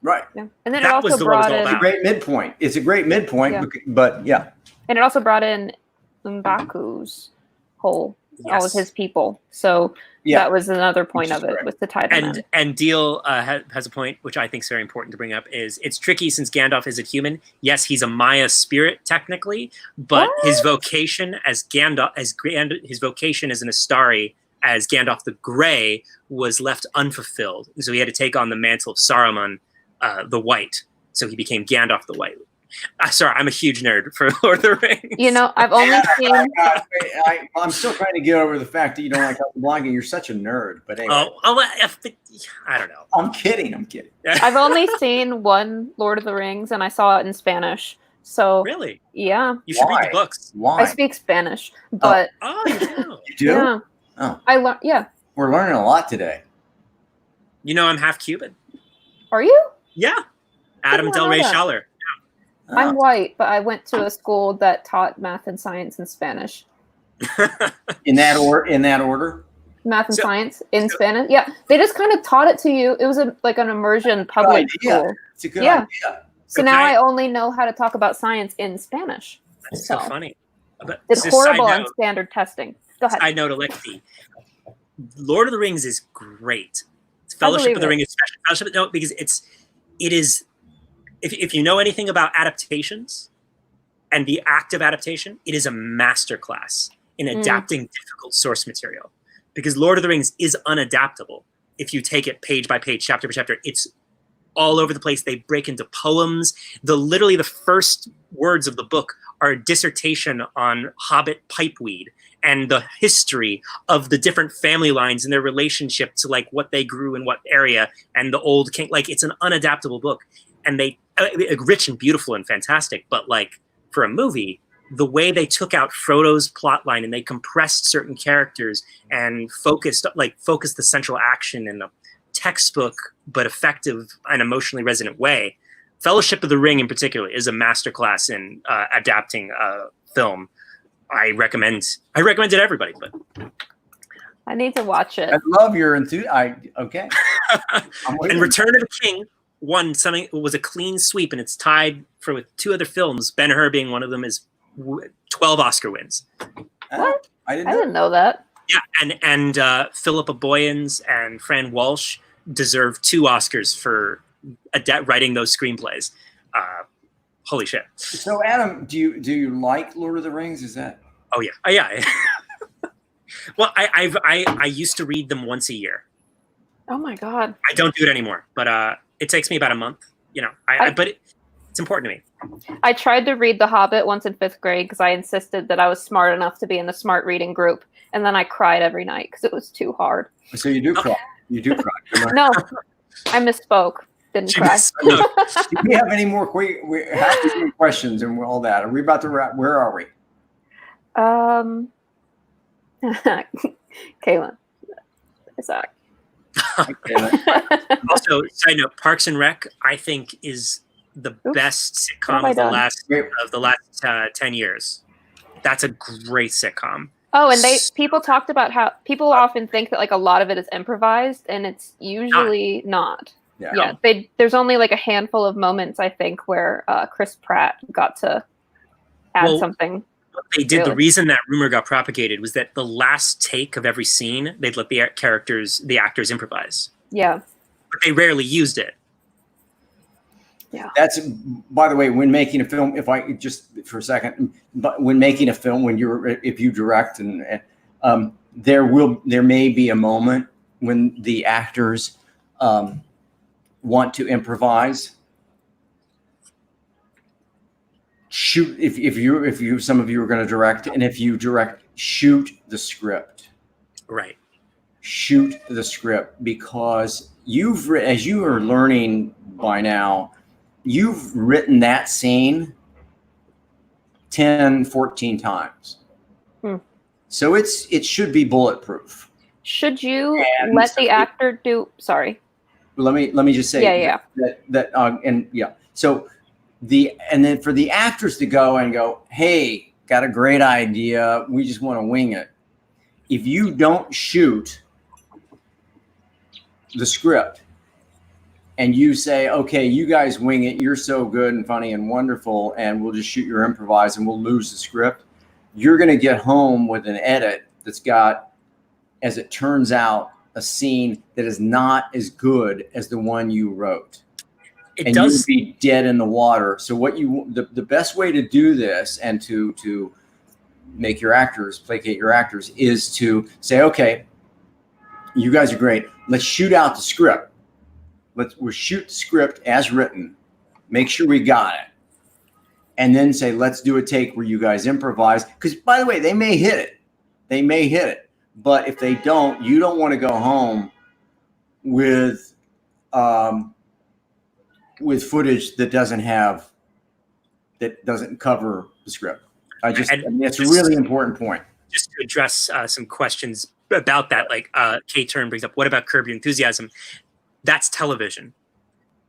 Right. Yeah. And then that it also brought in... It's a great midpoint. It's a great midpoint, but yeah. And it also brought in M'Baku's whole... all of his people. So that was another point of it, with the title. And Deal has a point, which I think is very important to bring up, is it's tricky since Gandalf isn't human. Yes, he's a Maya spirit technically, but his vocation as Gandalf, his vocation as an Astari, as Gandalf the Grey, was left unfulfilled. So he had to take on the mantle of Saruman the White. So he became Gandalf the White. Sorry, I'm a huge nerd for Lord of the Rings. I've only seen... I'm still trying to get over the fact that you don't like blogging. You're such a nerd. But anyway. I don't know. I'm kidding. I've only seen one Lord of the Rings, and I saw it in Spanish. So really? Yeah. You should read the books. Why? I speak Spanish, but... Oh, you do? You do? Yeah. Oh. Yeah. We're learning a lot today. I'm half Cuban. Are you? Yeah. Adam Del Rey Schaller. I'm white, but I went to a school that taught math and science and Spanish. In that order? Math and science in Spanish. Yeah, they just kind of taught it to you. It was like an immersion public school. It's a good idea. So now I only know how to talk about science in Spanish. That's so funny. But it's horrible on standard testing. Go ahead. Side note, Alexie. Lord of the Rings is great. Fellowship of the Ring is special. Fellowship, no, because it is. If you know anything about adaptations and the act of adaptation, it is a masterclass in adapting difficult source material. Because Lord of the Rings is unadaptable. If you take it page by page, chapter by chapter, it's all over the place. They break into poems. Literally the first words of the book are a dissertation on Hobbit pipeweed and the history of the different family lines and their relationship to like what they grew in what area and the old king. Like it's an unadaptable book, and they rich and beautiful and fantastic. But like for a movie, the way they took out Frodo's plot line and they compressed certain characters and focused the central action in a textbook but effective and emotionally resonant way. Fellowship of the Ring in particular is a masterclass in adapting film. I recommend it to everybody, but I need to watch it. I love your enthusiasm. Okay. And Return of the King won something. It was a clean sweep, and it's tied with 2 other films. Ben-Hur being one of them is 12 Oscar wins. What? I didn't know that. Yeah, and Philippa Boyens and Fran Walsh deserve 2 Oscars for writing those screenplays. Holy shit! So, Adam, do you like Lord of the Rings? Is that? Oh yeah. Well, I used to read them once a year. Oh my god! I don't do it anymore, but it takes me about a month. You know, but it's important to me. I tried to read The Hobbit once in 5th grade because I insisted that I was smart enough to be in the smart reading group, and then I cried every night because it was too hard. So you do cry. You do cry. No, I misspoke. Didn't cry. Do we have any more questions and all that? Are we about to wrap? Where are we? Kaylin. Sorry. Also, side note, Parks and Rec, I think, is the best sitcom of the last 10 years. That's a great sitcom. Oh, and people talked about how people often think that like a lot of it is improvised, and it's usually not. Yeah, there's only like a handful of moments, I think, where Chris Pratt got to add something. What they did, the reason that rumor got propagated was that the last take of every scene, they'd let the actors improvise. Yeah. But they rarely used it. Yeah. That's, by the way, when making a film, if I just for a second, but when making a film, if you direct and there may be a moment when the actors want to improvise. Shoot, if some of you are going to direct, and if you direct, shoot the script. Right. Shoot the script, because as you are learning by now, you've written that scene 10, 14 times. So it should be bulletproof. Should you let the actor do? Sorry. Let me just say So and then for the actors to go, hey, got a great idea, we just want to wing it. If you don't shoot the script and you say, okay, you guys wing it, you're so good and funny and wonderful, and we'll just shoot your improvise and we'll lose the script, you're going to get home with an edit that's got, as it turns out, a scene that is not as good as the one you wrote. You'll be dead in the water. So the best way to do this and to make your actors, placate your actors, is to say, okay, you guys are great. Let's shoot out the script. We'll shoot the script as written. Make sure we got it. And then say, let's do a take where you guys improvise. Because, by the way, they may hit it. But if they don't, you don't want to go home with footage that doesn't cover the script. It's a really important point. Just to address some questions about that, like Kate Turn brings up, what about Curb Your Enthusiasm? That's television,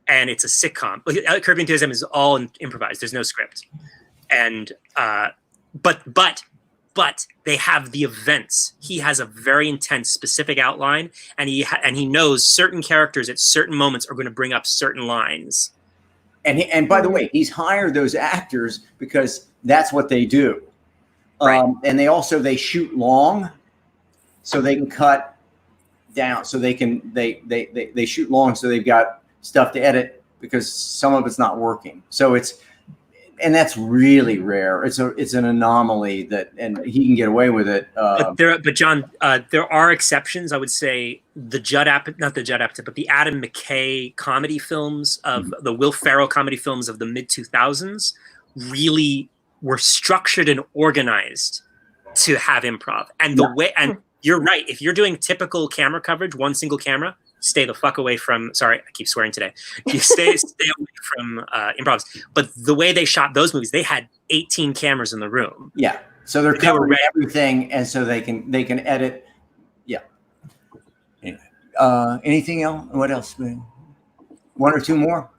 and it's a sitcom. Curb Your Enthusiasm is all improvised. There's no script, and but but they have the events. He has a very intense, specific outline, and he knows certain characters at certain moments are going to bring up certain lines. And by the way, he's hired those actors because that's what they do. Right. And they shoot long, so they can cut down. So they shoot long, so they've got stuff to edit because some of it's not working. So and that's really rare. It's an anomaly and he can get away with it. But John, there are exceptions. I would say not the Judd Apatow, but the Adam McKay comedy films the Will Ferrell comedy films of the mid 2000s really were structured and organized to have improv. And and you're right. If you're doing typical camera coverage, one single camera, stay the fuck away from. Sorry, I keep swearing today. You stay away from improvs. But the way they shot those movies, they had 18 cameras in the room. Yeah, so they're covering everything, and so they can edit. Yeah. Anyway, anything else? What else? One or two more.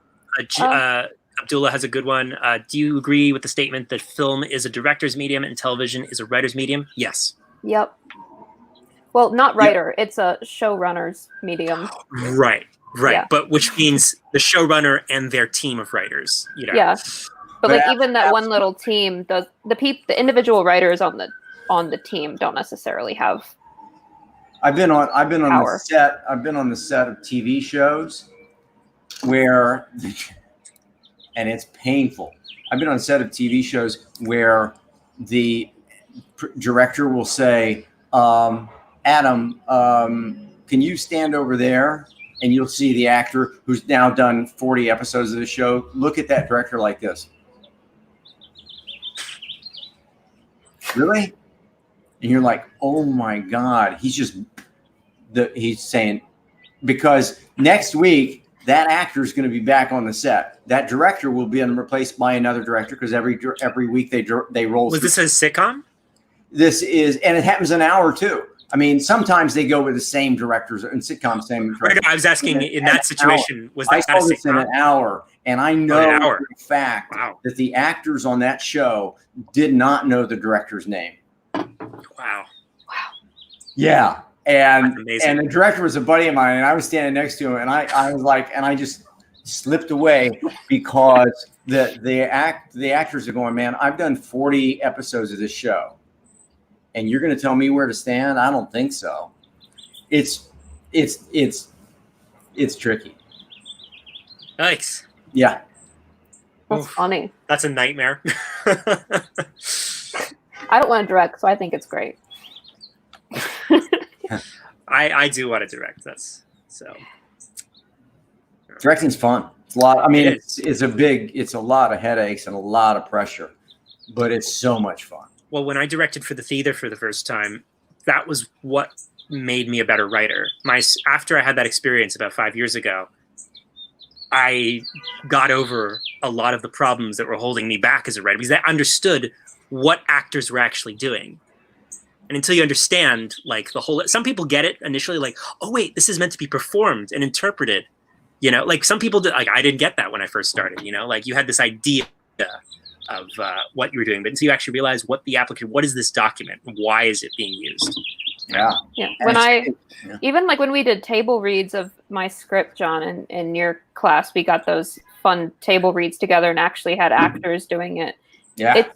Abdullah has a good one. Do you agree with the statement that film is a director's medium and television is a writer's medium? Yes. Yep. Well, not writer. It's a showrunner's medium. Right. Yeah. But which means the showrunner and their team of writers. Yeah. But like even that one little team does the individual writers on the team don't necessarily have. I've been on power. the set. I've been on the set of TV shows where, and it's painful. I've been on a set of TV shows where the director will say, Adam, can you stand over there? And you'll see the actor who's now done 40 episodes of the show. Look at that director like this. Really? And you're like, oh my God. He's saying, because next week, that actor is going to be back on the set. That director will be replaced by another director because every week they roll. Was this a sitcom? This is, and it happens an hour too. I mean, sometimes they go with the same directors in sitcoms. Right, I was asking in that situation, was that I saw this in an hour, and I know for a fact that the actors on that show did not know the director's name. Wow. Yeah, and the director was a buddy of mine, and I was standing next to him, and I was like, and I just slipped away because the actors are going, man, I've done 40 episodes of this show. And you're going to tell me where to stand? I don't think so. It's tricky. Nice. Yeah. That's funny. That's a nightmare. I don't want to direct, so I think it's great. I do want to direct. Directing's fun. It's a lot. I mean, it's a lot of headaches and a lot of pressure, but it's so much fun. Well, when I directed for the theater for the first time, that was what made me a better writer. After I had that experience about 5 years ago, I got over a lot of the problems that were holding me back as a writer because I understood what actors were actually doing. And until you understand, like some people get it initially, like, oh wait, this is meant to be performed and interpreted. You know, like some people did. Like I didn't get that when I first started. You know, like you had this idea of what you were doing, but until you actually realize what is this document? Why is it being used? Yeah. Even like when we did table reads of my script, John, in your class, we got those fun table reads together and actually had actors doing it. Yeah.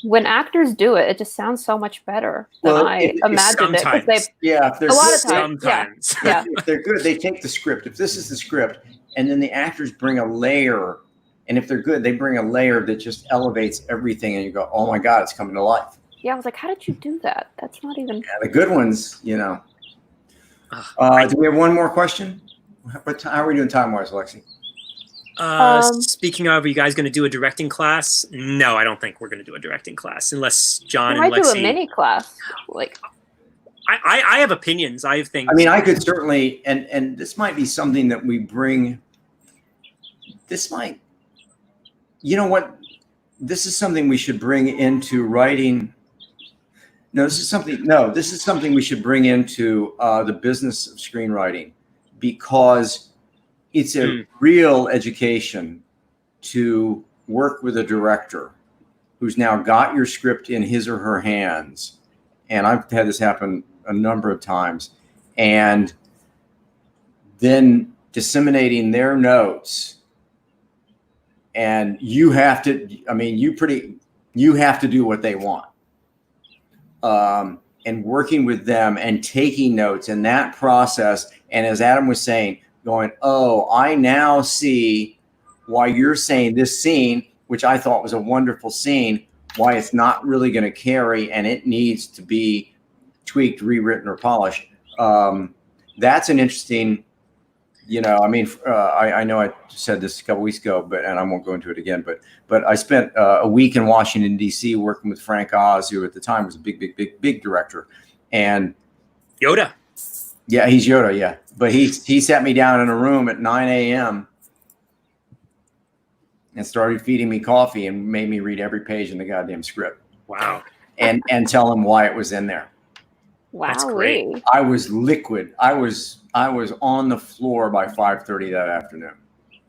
When actors do it, it just sounds so much better than I imagined it. Sometimes. A lot of times. Sometimes. Yeah. If they're good, they take the script. If this is the script, and then the actors bring a layer. And if they're good, they bring a layer that just elevates everything. And you go, oh my God, it's coming to life. Yeah, I was like, how did you do that? That's not even. Yeah, the good ones, you know. Do we have one more question? How are we doing time-wise, Alexie? Speaking of, are you guys going to do a directing class? No, I don't think we're going to do a directing class unless John and Lexi. We might do a mini class. Like, I have opinions. I have things. I mean, I could certainly, and this might be something that we bring. This might. You know what? This is something we should bring into writing. This is something we should bring into the business of screenwriting because it's a real education to work with a director who's now got your script in his or her hands, and I've had this happen a number of times, and then disseminating their notes, and you have to, I mean, you have to do what they want. And working with them and taking notes in that process. And as Adam was saying, going, oh, I now see why you're saying this scene, which I thought was a wonderful scene, why it's not really going to carry and it needs to be tweaked, rewritten, or polished. That's an interesting, you know, I mean, I know I said this a couple weeks ago, and I won't go into it again, but I spent a week in Washington, D.C. working with Frank Oz, who at the time was a big director. And Yoda. Yeah, he's Yoda, yeah. But he sat me down in a room at 9 a.m. and started feeding me coffee and made me read every page in the goddamn script. Wow. And tell him why it was in there. Wow. That's great. I was liquid. I was on the floor by 5:30 that afternoon.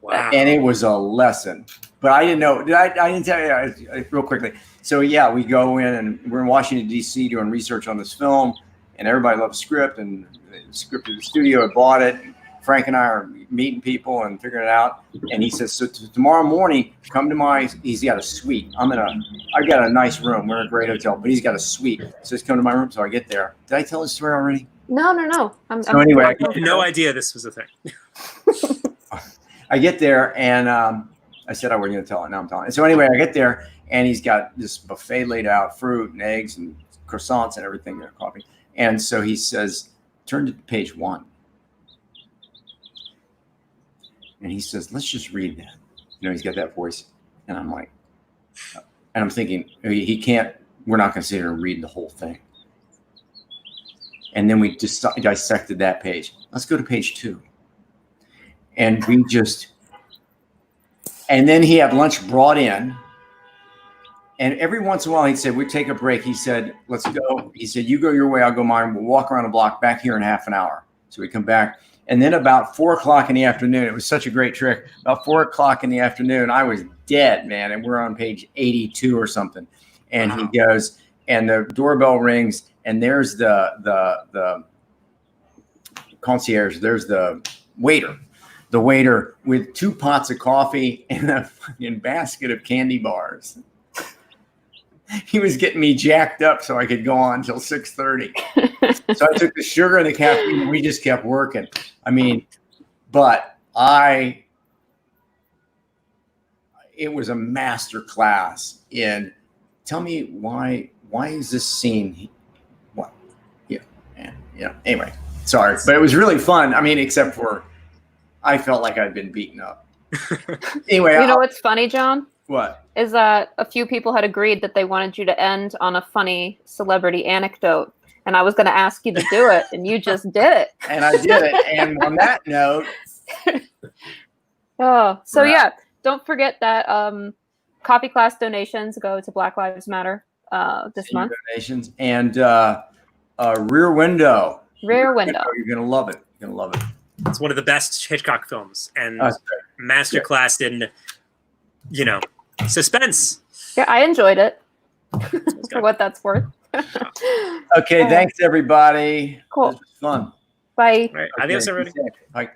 Wow. And it was a lesson. But I didn't know. I didn't tell you real quickly. So yeah, we go in and we're in Washington, D.C. doing research on this film, and everybody loves script, and the script of the studio had bought it. Frank and I are meeting people and figuring it out. And he says, so tomorrow morning, come to he's got a suite. I've got a nice room. We're in a great hotel, but he's got a suite. So he's come to my room. So I get there. Did I tell this story already? No. Anyway, I had no idea this was a thing. I get there and I said I wasn't going to tell it. Now I'm telling it. So anyway, I get there and he's got this buffet laid out, fruit and eggs and croissants and everything, coffee. And so he says, turn to page 1. And he says, let's just read that. You know, he's got that voice. And I'm like, and I'm thinking, he can't, we're not going to sit here and read the whole thing. And then we just dissected that page. Let's go to page 2. And we just, and then he had lunch brought in. And every once in a while, he'd say, we'd take a break. He said, let's go. He said, you go your way, I'll go mine. We'll walk around the block, back here in half an hour. So we come back. And then about 4 o'clock in the afternoon, it was such a great trick. About 4 o'clock in the afternoon, I was dead, man. And we're on page 82 or something. And he goes, and the doorbell rings, and there's the concierge. There's the waiter with 2 pots of coffee and a fucking basket of candy bars. He was getting me jacked up so I could go on until 6:30. So I took the sugar and the caffeine and we just kept working. I mean, but it was a master class in, tell me why is this scene, what? Yeah. Anyway, sorry, but it was really fun. I mean, except for I felt like I'd been beaten up. Anyway. You know what's funny, John? What? Is that a few people had agreed that they wanted you to end on a funny celebrity anecdote. And I was going to ask you to do it, and you just did it. And I did it. And on that note. So yeah, don't forget that coffee class donations go to Black Lives Matter this month. Donations. And Rear Window. Rear Window. You're going to love it. You're going to love it. It's one of the best Hitchcock films, and masterclass in, you know, suspense. Yeah, I enjoyed it for what that's worth. Okay, thanks everybody. Cool. This was fun. Bye. All right, adios, everybody. Bye.